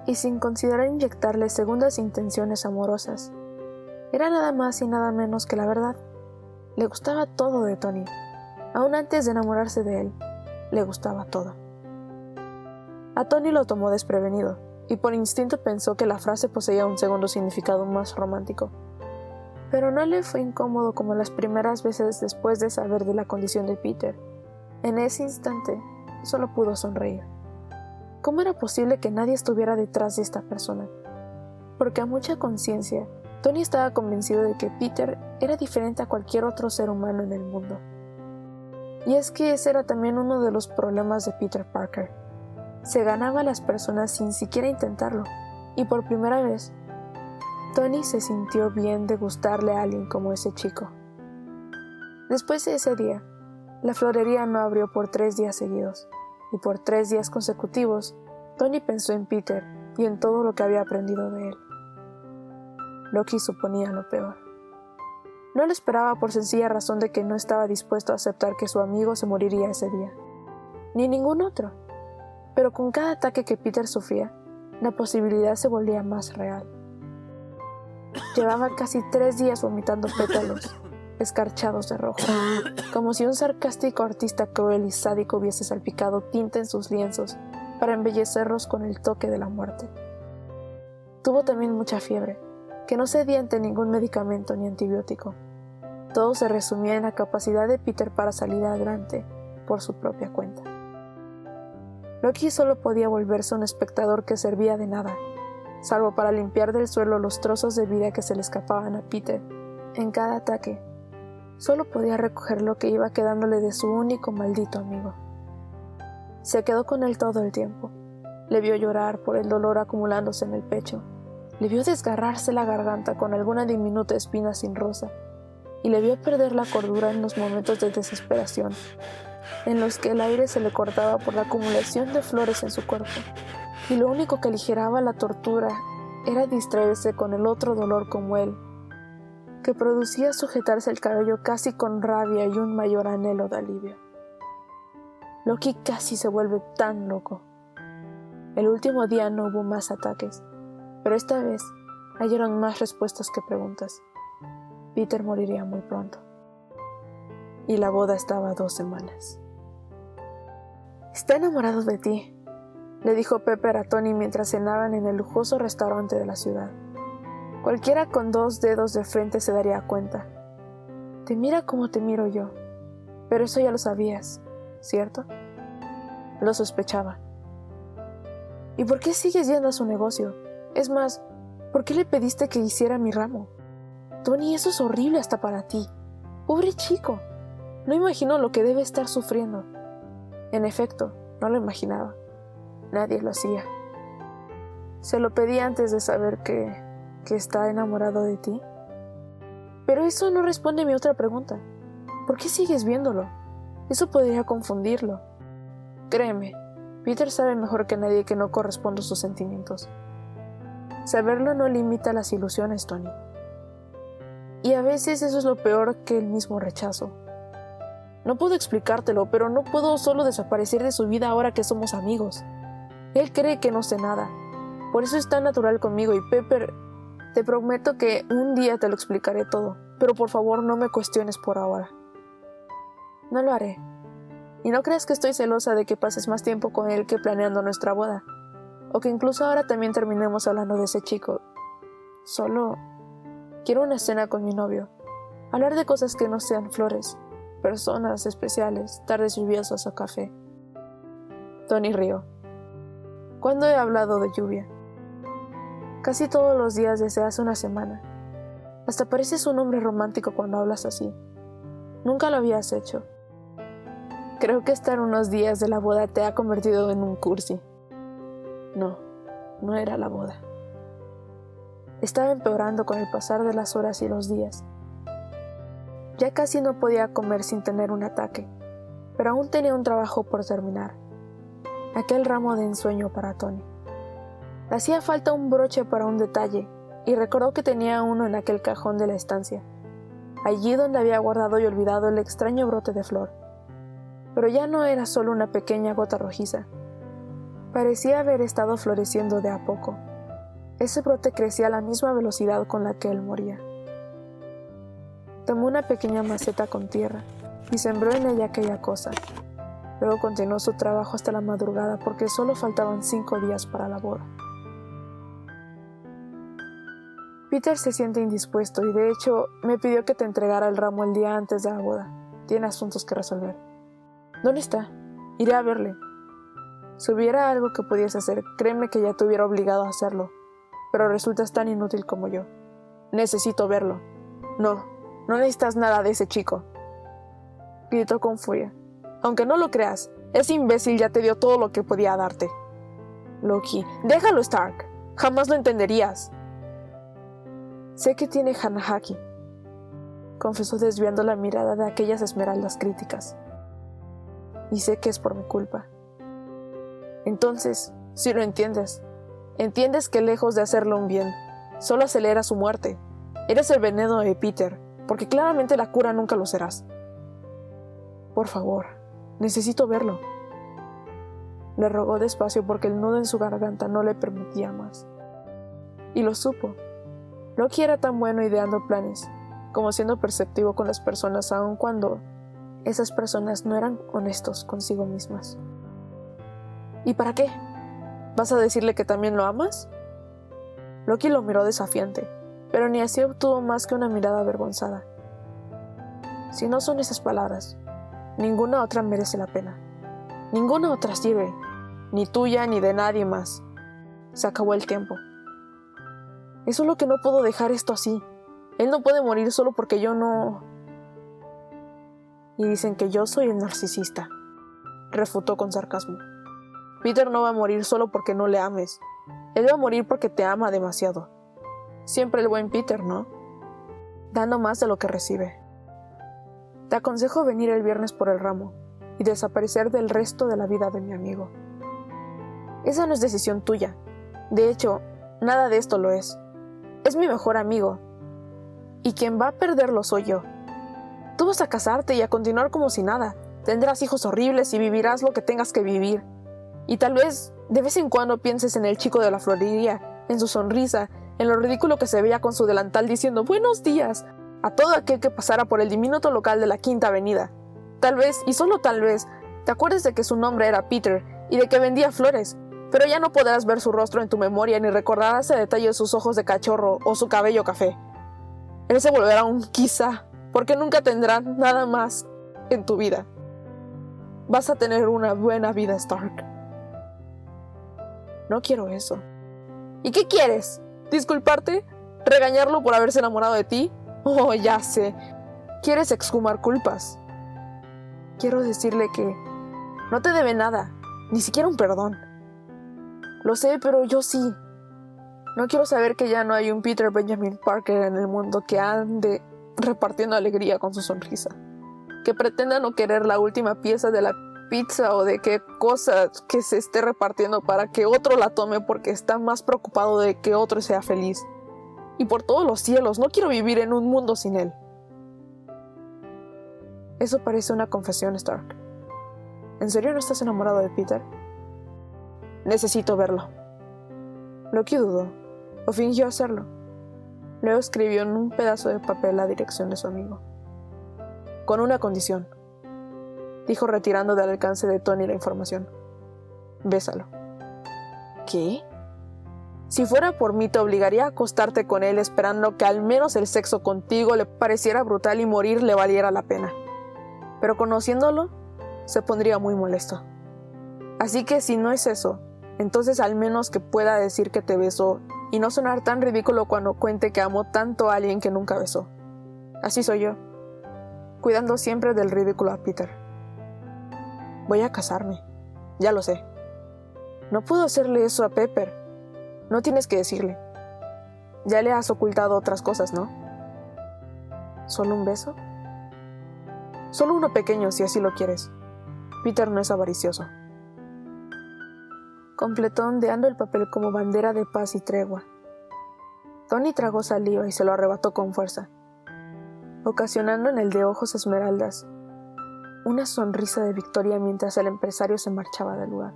y sin considerar inyectarle segundas intenciones amorosas. Era nada más y nada menos que la verdad. Le gustaba todo de Tony. Aún antes de enamorarse de él, le gustaba todo. A Tony lo tomó desprevenido, y por instinto pensó que la frase poseía un segundo significado más romántico. Pero no le fue incómodo como las primeras veces después de saber de la condición de Peter. En ese instante, solo pudo sonreír. ¿Cómo era posible que nadie estuviera detrás de esta persona? Porque a mucha conciencia, Tony estaba convencido de que Peter era diferente a cualquier otro ser humano en el mundo. Y es que ese era también uno de los problemas de Peter Parker. Se ganaba a las personas sin siquiera intentarlo, y por primera vez, Tony se sintió bien de gustarle a alguien como ese chico. Después de ese día, la florería no abrió por 3 días seguidos, y por 3 días consecutivos, Tony pensó en Peter y en todo lo que había aprendido de él. Loki suponía lo peor. No lo esperaba por sencilla razón de que no estaba dispuesto a aceptar que su amigo se moriría ese día, ni ningún otro. Pero con cada ataque que Peter sufría, la posibilidad se volvía más real. Llevaba casi 3 días vomitando pétalos, escarchados de rojo, como si un sarcástico artista cruel y sádico hubiese salpicado tinta en sus lienzos para embellecerlos con el toque de la muerte. Tuvo también mucha fiebre, que no cedía ante ningún medicamento ni antibiótico. Todo se resumía en la capacidad de Peter para salir adelante por su propia cuenta. Loki solo podía volverse un espectador que servía de nada, salvo para limpiar del suelo los trozos de vida que se le escapaban a Peter. En cada ataque, solo podía recoger lo que iba quedándole de su único maldito amigo. Se quedó con él todo el tiempo. Le vio llorar por el dolor acumulándose en el pecho. Le vio desgarrarse la garganta con alguna diminuta espina sin rosa, y le vio perder la cordura en los momentos de desesperación, en los que el aire se le cortaba por la acumulación de flores en su cuerpo, y lo único que aligeraba la tortura era distraerse con el otro dolor como él, que producía sujetarse el cabello casi con rabia y un mayor anhelo de alivio. Loki casi se vuelve tan loco. El último día no hubo más ataques, pero esta vez hallaron más respuestas que preguntas. Peter moriría muy pronto. Y la boda estaba a 2 semanas. «Está enamorado de ti», le dijo Pepper a Tony mientras cenaban en el lujoso restaurante de la ciudad. Cualquiera con 2 dedos de frente se daría cuenta. Te mira como te miro yo. Pero eso ya lo sabías, ¿cierto? Lo sospechaba. ¿Y por qué sigues yendo a su negocio? Es más, ¿por qué le pediste que hiciera mi ramo? Tony, eso es horrible hasta para ti. Pobre chico. No imagino lo que debe estar sufriendo. En efecto, no lo imaginaba. Nadie lo hacía. Se lo pedí antes de saber que está enamorado de ti. Pero eso no responde a mi otra pregunta. ¿Por qué sigues viéndolo? Eso podría confundirlo. Créeme, Peter sabe mejor que nadie que no correspondo a sus sentimientos. Saberlo no limita las ilusiones, Tony. Y a veces eso es lo peor que el mismo rechazo. No puedo explicártelo, pero no puedo solo desaparecer de su vida ahora que somos amigos. Él cree que no sé nada. Por eso es tan natural conmigo y Pepper, te prometo que un día te lo explicaré todo, pero por favor no me cuestiones por ahora. No lo haré. Y no creas que estoy celosa de que pases más tiempo con él que planeando nuestra boda, o que incluso ahora también terminemos hablando de ese chico. Solo quiero una cena con mi novio, hablar de cosas que no sean flores, personas especiales, tardes lluviosas o café. Tony rió. ¿Cuándo he hablado de lluvia? Casi todos los días desde hace una semana. Hasta pareces un hombre romántico cuando hablas así. Nunca lo habías hecho. Creo que estar unos días de la boda te ha convertido en un cursi. No, no era la boda. Estaba empeorando con el pasar de las horas y los días. Ya casi no podía comer sin tener un ataque, pero aún tenía un trabajo por terminar. Aquel ramo de ensueño para Tony. Le hacía falta un broche para un detalle, y recordó que tenía uno en aquel cajón de la estancia, allí donde había guardado y olvidado el extraño brote de flor. Pero ya no era solo una pequeña gota rojiza. Parecía haber estado floreciendo de a poco. Ese brote crecía a la misma velocidad con la que él moría. Tomó una pequeña maceta con tierra y sembró en ella aquella cosa. Luego continuó su trabajo hasta la madrugada porque solo faltaban 5 días para la boda. Peter se siente indispuesto y de hecho me pidió que te entregara el ramo el día antes de la boda. Tiene asuntos que resolver. ¿Dónde está? Iré a verle. Si hubiera algo que pudiese hacer, créeme que ya te hubiera obligado a hacerlo. Pero resultas tan inútil como yo. Necesito verlo. No necesitas nada de ese chico. Gritó con furia. Aunque no lo creas, ese imbécil ya te dio todo lo que podía darte. Loki, déjalo, Stark. Jamás lo entenderías. Sé que tiene Hanahaki, confesó desviando la mirada de aquellas esmeraldas críticas. Y sé que es por mi culpa. Entonces, si lo entiendes que lejos de hacerle un bien, solo acelera su muerte. Eres el veneno de Peter, porque claramente la cura nunca lo serás. Por favor, necesito verlo. Le rogó despacio porque el nudo en su garganta no le permitía más. Y lo supo. Loki era tan bueno ideando planes, como siendo perceptivo con las personas aun cuando esas personas no eran honestos consigo mismas. ¿Y para qué? ¿Vas a decirle que también lo amas? Loki lo miró desafiante, pero ni así obtuvo más que una mirada avergonzada. Si no son esas palabras, ninguna otra merece la pena. Ninguna otra sirve, ni tuya ni de nadie más. Se acabó el tiempo. Es solo que no puedo dejar esto así. Él no puede morir solo porque yo no... Y dicen que yo soy el narcisista, refutó con sarcasmo. Peter no va a morir solo porque no le ames. Él va a morir porque te ama demasiado. Siempre el buen Peter, ¿no? Dando más de lo que recibe. Te aconsejo venir el viernes por el ramo y desaparecer del resto de la vida de mi amigo. Esa no es decisión tuya. De hecho, nada de esto lo es. Es mi mejor amigo. Y quien va a perderlo soy yo. Tú vas a casarte y a continuar como si nada. Tendrás hijos horribles y vivirás lo que tengas que vivir. Y tal vez, de vez en cuando pienses en el chico de la florería, en su sonrisa, en lo ridículo que se veía con su delantal diciendo «buenos días» a todo aquel que pasara por el diminuto local de la Quinta Avenida. Tal vez, y solo tal vez, te acuerdes de que su nombre era Peter y de que vendía flores, pero ya no podrás ver su rostro en tu memoria ni recordarás a detalle sus ojos de cachorro o su cabello café. Él se volverá un quizá, porque nunca tendrá nada más en tu vida. Vas a tener una buena vida, Stark. No quiero eso. ¿Y qué quieres? ¿Disculparte? ¿Regañarlo por haberse enamorado de ti? Oh, ya sé. ¿Quieres exhumar culpas? Quiero decirle que no te debe nada, ni siquiera un perdón. Lo sé, pero yo sí. No quiero saber que ya no hay un Peter Benjamin Parker en el mundo que ande repartiendo alegría con su sonrisa. Que pretenda no querer la última pieza de la pizza o de qué cosa que se esté repartiendo para que otro la tome porque está más preocupado de que otro sea feliz. Y por todos los cielos, no quiero vivir en un mundo sin él. Eso parece una confesión, Stark. ¿En serio no estás enamorado de Peter? Necesito verlo. Loki dudó, o fingió hacerlo. Luego escribió en un pedazo de papel la dirección de su amigo. Con una condición, dijo retirando del alcance de Tony la información. Bésalo. ¿Qué? Si fuera por mí te obligaría a acostarte con él esperando que al menos el sexo contigo le pareciera brutal y morir le valiera la pena. Pero conociéndolo, se pondría muy molesto. Así que si no es eso, Entonces al menos que pueda decir que te besó y no sonar tan ridículo cuando cuente que amó tanto a alguien que nunca besó. Así soy yo, cuidando siempre del ridículo a Peter. Voy a casarme, ya lo sé. No puedo hacerle eso a Pepper. No tienes que decirle. Ya le has ocultado otras cosas, ¿no? ¿Solo un beso? Solo uno pequeño, si así lo quieres. Peter no es avaricioso. Completó ondeando el papel como bandera de paz y tregua. Tony tragó saliva y se lo arrebató con fuerza, ocasionando en el de ojos esmeraldas una sonrisa de victoria mientras el empresario se marchaba del lugar.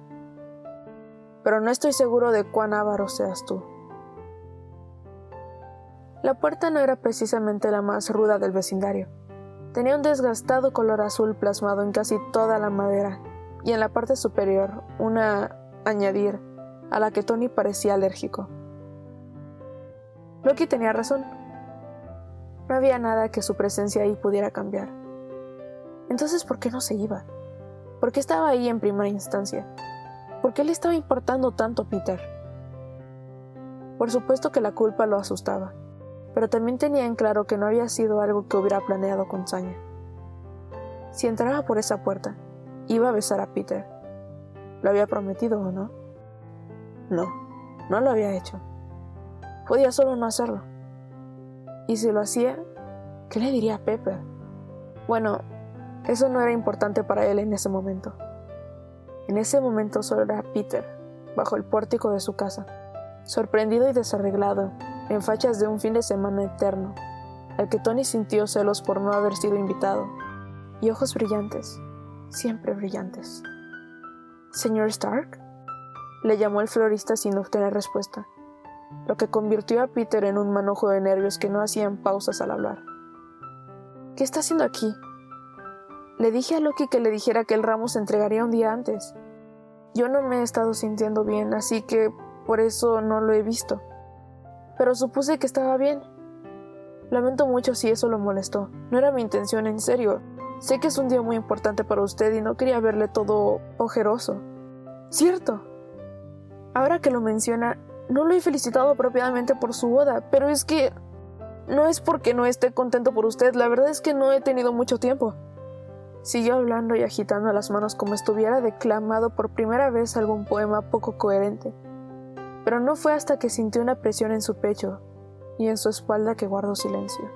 Pero no estoy seguro de cuán avaro seas tú. La puerta no era precisamente la más ruda del vecindario. Tenía un desgastado color azul plasmado en casi toda la madera y en la parte superior una añadir a la que Tony parecía alérgico. Loki tenía razón. No había nada que su presencia ahí pudiera cambiar. Entonces, ¿por qué no se iba? ¿Por qué estaba ahí en primera instancia? ¿Por qué le estaba importando tanto Peter? Por supuesto que la culpa lo asustaba, pero también tenía en claro que no había sido algo que hubiera planeado con saña. Si entraba por esa puerta, iba a besar a Peter. ¿Lo había prometido o no? No, no lo había hecho. Podía solo no hacerlo. Y si lo hacía, ¿qué le diría a Pepper? Bueno, eso no era importante para él en ese momento. En ese momento solo era Peter, bajo el pórtico de su casa, sorprendido y desarreglado, en fachas de un fin de semana eterno, al que Tony sintió celos por no haber sido invitado, y ojos brillantes, siempre brillantes. ¿Señor Stark?, le llamó el florista sin obtener respuesta, lo que convirtió a Peter en un manojo de nervios que no hacían pausas al hablar. ¿Qué está haciendo aquí? Le dije a Loki que le dijera que el ramo se entregaría un día antes. Yo no me he estado sintiendo bien, así que por eso no lo he visto. Pero supuse que estaba bien. Lamento mucho si eso lo molestó. No era mi intención, en serio. Sé que es un día muy importante para usted y no quería verle todo ojeroso. ¡Cierto! Ahora que lo menciona, no lo he felicitado apropiadamente por su boda, pero es que no es porque no esté contento por usted, la verdad es que no he tenido mucho tiempo. Siguió hablando y agitando las manos como estuviera declamado por primera vez algún poema poco coherente. Pero no fue hasta que sintió una presión en su pecho y en su espalda que guardó silencio.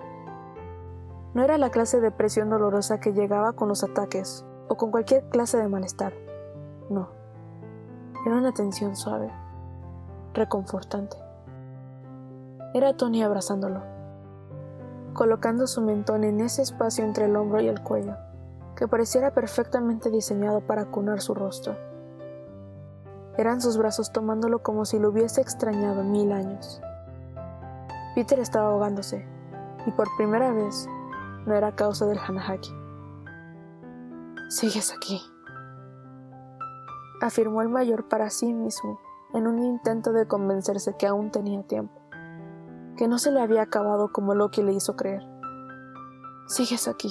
No era la clase de presión dolorosa que llegaba con los ataques o con cualquier clase de malestar. No. Era una tensión suave, reconfortante. Era Tony abrazándolo, colocando su mentón en ese espacio entre el hombro y el cuello, que pareciera perfectamente diseñado para acunar su rostro. Eran sus brazos tomándolo como si lo hubiese extrañado 1000 años. Peter estaba ahogándose, y por primera vez no era causa del Hanahaki. «Sigues aquí», afirmó el mayor para sí mismo, en un intento de convencerse que aún tenía tiempo, que no se le había acabado como Loki le hizo creer. «Sigues aquí»,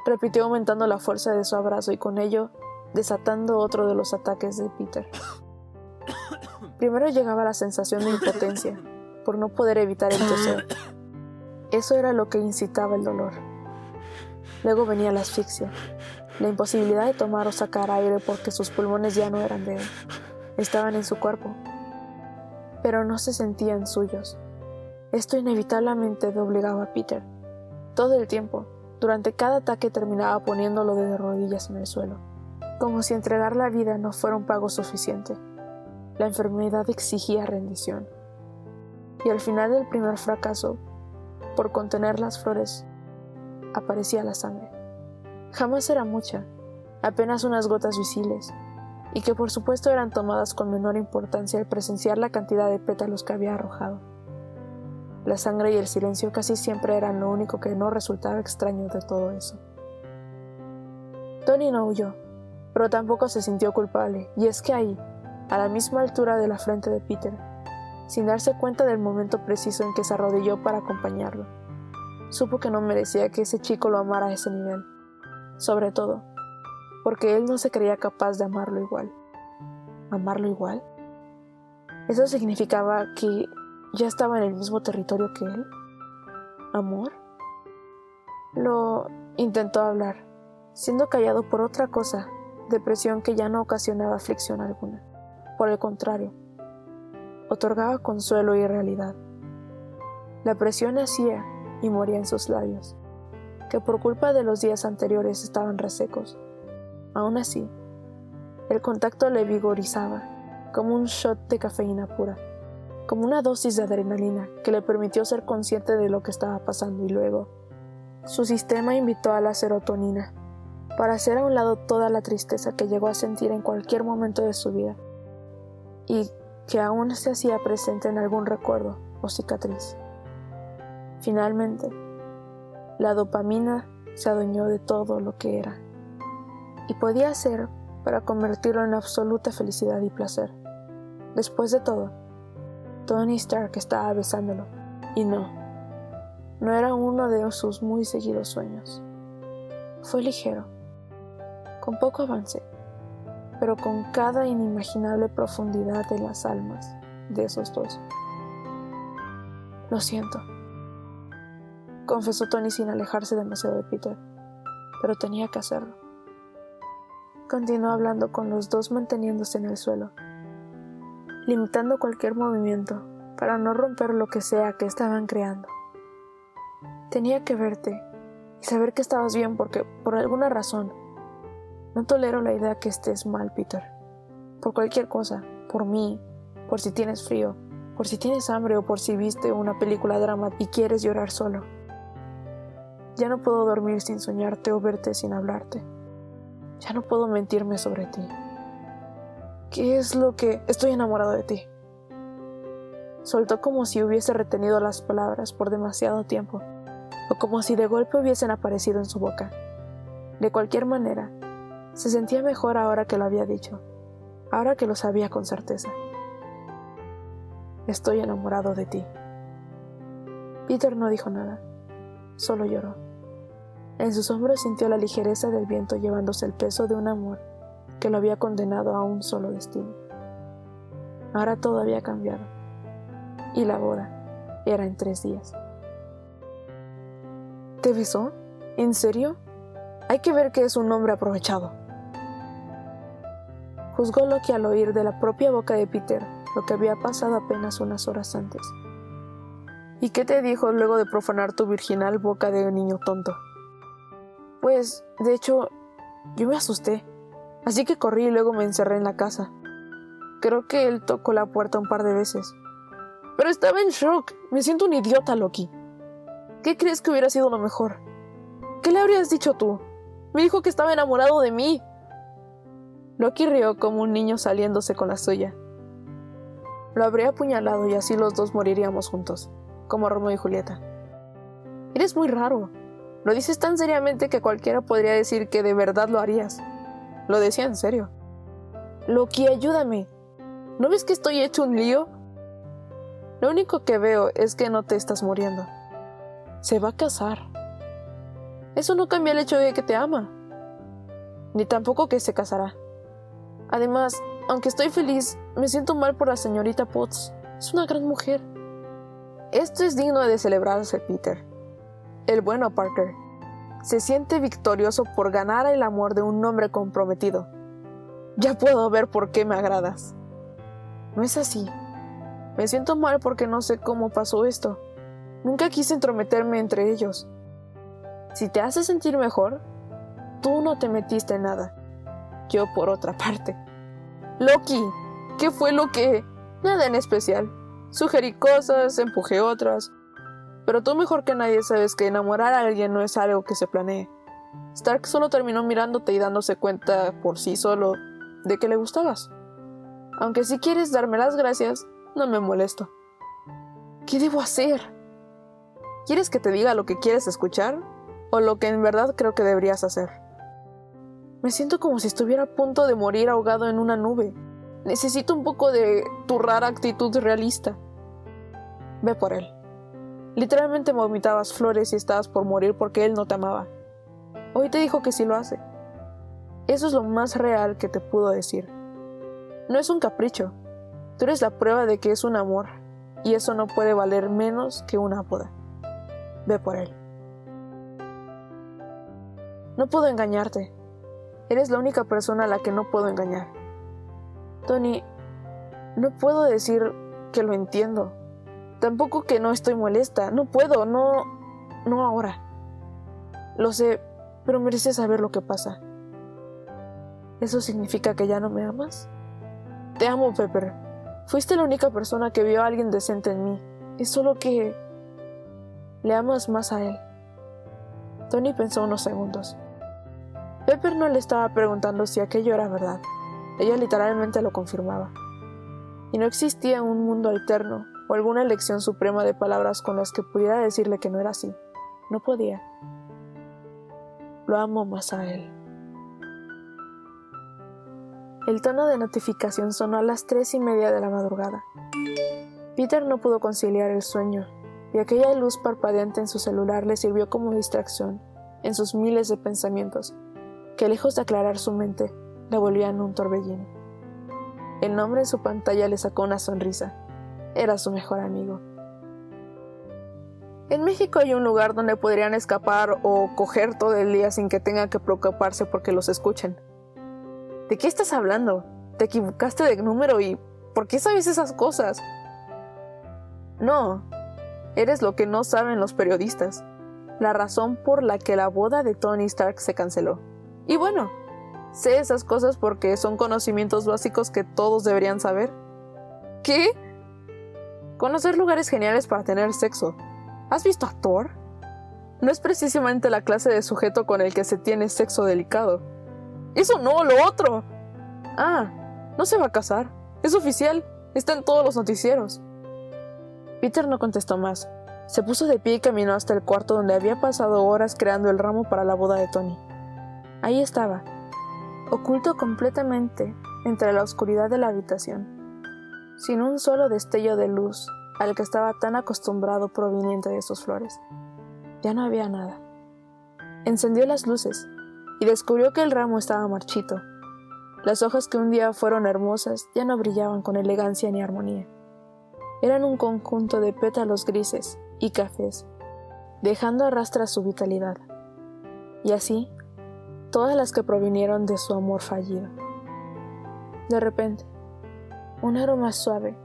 repitió aumentando la fuerza de su abrazo y con ello desatando otro de los ataques de Peter. Primero llegaba la sensación de impotencia, por no poder evitar el toser. Eso era lo que incitaba el dolor. Luego venía la asfixia, la imposibilidad de tomar o sacar aire porque sus pulmones ya no eran de él, estaban en su cuerpo, pero no se sentían suyos. Esto inevitablemente doblegaba a Peter. Todo el tiempo, durante cada ataque terminaba poniéndolo de rodillas en el suelo, como si entregar la vida no fuera un pago suficiente. La enfermedad exigía rendición. Y al final del primer fracaso, por contener las flores, aparecía la sangre. Jamás era mucha, apenas unas gotas visibles, y que por supuesto eran tomadas con menor importancia al presenciar la cantidad de pétalos que había arrojado. La sangre y el silencio casi siempre eran lo único que no resultaba extraño de todo eso. Tony no huyó, pero tampoco se sintió culpable, y es que ahí, a la misma altura de la frente de Peter, sin darse cuenta del momento preciso en que se arrodilló para acompañarlo, supo que no merecía que ese chico lo amara a ese nivel, sobre todo, porque él no se creía capaz de amarlo igual. amarlo igual. ¿Eso significaba que ya estaba en el mismo territorio que él? ¿Amor? Lo intentó hablar, siendo callado por otra cosa, depresión que ya no ocasionaba aflicción alguna. Por el contrario, otorgaba consuelo y realidad. La presión nacía y moría en sus labios, que por culpa de los días anteriores estaban resecos. Aún así, el contacto le vigorizaba, como un shot de cafeína pura, como una dosis de adrenalina que le permitió ser consciente de lo que estaba pasando, y luego su sistema invitó a la serotonina para hacer a un lado toda la tristeza que llegó a sentir en cualquier momento de su vida y que aún se hacía presente en algún recuerdo o cicatriz. Finalmente, la dopamina se adueñó de todo lo que era y podía hacer para convertirlo en absoluta felicidad y placer. Después de todo, Tony Stark estaba besándolo, y no era uno de sus muy seguidos sueños. Fue ligero, con poco avance, pero con cada inimaginable profundidad de las almas de esos dos. Lo siento, confesó Tony sin alejarse demasiado de Peter, pero tenía que hacerlo. Continuó hablando con los dos manteniéndose en el suelo, limitando cualquier movimiento para no romper lo que sea que estaban creando. Tenía que verte y saber que estabas bien porque, por alguna razón, no tolero la idea que estés mal, Peter. Por cualquier cosa, por mí, por si tienes frío, por si tienes hambre o por si viste una película drama y quieres llorar solo. Ya no puedo dormir sin soñarte o verte sin hablarte. Ya no puedo mentirme sobre ti. ¿Qué es lo que? Estoy enamorado de ti. Soltó como si hubiese retenido las palabras por demasiado tiempo, o como si de golpe hubiesen aparecido en su boca. De cualquier manera, se sentía mejor ahora que lo había dicho, ahora que lo sabía con certeza. Estoy enamorado de ti. Peter no dijo nada, solo lloró. En sus hombros sintió la ligereza del viento llevándose el peso de un amor que lo había condenado a un solo destino. Ahora todo había cambiado, y la boda era en 3 días. ¿Te besó? ¿En serio? Hay que ver que es un hombre aprovechado. Juzgó Loki al oír de la propia boca de Peter lo que había pasado apenas unas horas antes. ¿Y qué te dijo luego de profanar tu virginal boca de un niño tonto? Pues, de hecho, yo me asusté, así que corrí y luego me encerré en la casa. Creo que él tocó la puerta un par de veces. Pero estaba en shock. Me siento un idiota, Loki. ¿Qué crees que hubiera sido lo mejor? ¿Qué le habrías dicho tú? Me dijo que estaba enamorado de mí. Loki rió como un niño saliéndose con la suya. Lo habría apuñalado y así los dos moriríamos juntos, como Romeo y Julieta. Eres muy raro. Lo dices tan seriamente que cualquiera podría decir que de verdad lo harías. Lo decía en serio. Loki, ayúdame. ¿No ves que estoy hecho un lío? Lo único que veo es que no te estás muriendo. Se va a casar. Eso no cambia el hecho de que te ama. Ni tampoco que se casará. Además, aunque estoy feliz, me siento mal por la señorita Potts. Es una gran mujer. Esto es digno de celebrarse, Peter. El bueno Parker se siente victorioso por ganar el amor de un hombre comprometido. Ya puedo ver por qué me agradas. No es así. Me siento mal porque no sé cómo pasó esto. Nunca quise entrometerme entre ellos. Si te hace sentir mejor, tú no te metiste en nada. Yo por otra parte. Loki, ¿qué fue lo que? Nada en especial. Sugerí cosas, empujé otras. Pero tú mejor que nadie sabes que enamorar a alguien no es algo que se planee. Stark solo terminó mirándote y dándose cuenta por sí solo de que le gustabas. Aunque si quieres darme las gracias, no me molesto. ¿Qué debo hacer? ¿Quieres que te diga lo que quieres escuchar? ¿O lo que en verdad creo que deberías hacer? Me siento como si estuviera a punto de morir ahogado en una nube. Necesito un poco de tu rara actitud realista. Ve por él. Literalmente vomitabas flores y estabas por morir porque él no te amaba. Hoy te dijo que sí lo hace. Eso es lo más real que te pudo decir. No es un capricho. Tú eres la prueba de que es un amor, y eso no puede valer menos que una boda. Ve por él. No puedo engañarte. Eres la única persona a la que no puedo engañar. Tony, no puedo decir que lo entiendo. Tampoco que no estoy molesta. No puedo, no ahora. Lo sé, pero mereces saber lo que pasa. ¿Eso significa que ya no me amas? Te amo, Pepper. Fuiste la única persona que vio a alguien decente en mí. Es solo que le amas más a él. Tony pensó unos segundos. Pepper no le estaba preguntando si aquello era verdad. Ella literalmente lo confirmaba. Y no existía un mundo alterno o alguna elección suprema de palabras con las que pudiera decirle que no era así. No podía. Lo amo más a él. El tono de notificación sonó a las 3:30 de la madrugada. Peter no pudo conciliar el sueño, y aquella luz parpadeante en su celular le sirvió como distracción en sus miles de pensamientos, que lejos de aclarar su mente, la volvían un torbellino. El nombre en su pantalla le sacó una sonrisa. Era su mejor amigo. En México hay un lugar donde podrían escapar o coger todo el día sin que tengan que preocuparse porque los escuchen. ¿De qué estás hablando? ¿Te equivocaste de número y por qué sabes esas cosas? No, eres lo que no saben los periodistas. La razón por la que la boda de Tony Stark se canceló. Y bueno, sé esas cosas porque son conocimientos básicos que todos deberían saber. ¿Qué? Conocer lugares geniales para tener sexo. ¿Has visto a Thor? No es precisamente la clase de sujeto con el que se tiene sexo delicado. ¡Eso no, lo otro! Ah, no se va a casar. Es oficial. Está en todos los noticieros. Peter no contestó más. Se puso de pie y caminó hasta el cuarto donde había pasado horas creando el ramo para la boda de Tony. Ahí estaba, oculto completamente entre la oscuridad de la habitación, sin un solo destello de luz al que estaba tan acostumbrado proveniente de sus flores. Ya no había nada. Encendió las luces y descubrió que el ramo estaba marchito. Las hojas que un día fueron hermosas ya no brillaban con elegancia ni armonía. Eran un conjunto de pétalos grises y cafés, dejando a rastras su vitalidad. Y así, todas las que provinieron de su amor fallido. De repente, un aroma suave,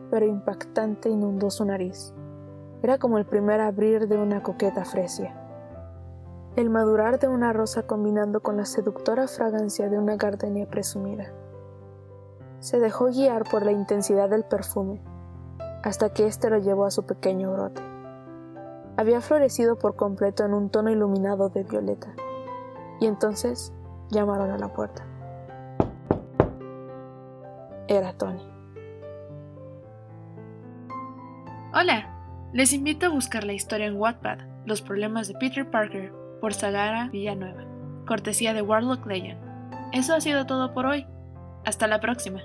pero impactante inundó su nariz. Era como el primer abrir de una coqueta fresia. El madurar de una rosa combinando con la seductora fragancia de una gardenia presumida. Se dejó guiar por la intensidad del perfume, hasta que éste lo llevó a su pequeño brote. Había florecido por completo en un tono iluminado de violeta, y entonces llamaron a la puerta. Era Tony. Hola, les invito a buscar la historia en Wattpad, Los problemas de Peter Parker, por Sagara Villanueva, cortesía de Warlock Legend. Eso ha sido todo por hoy. Hasta la próxima.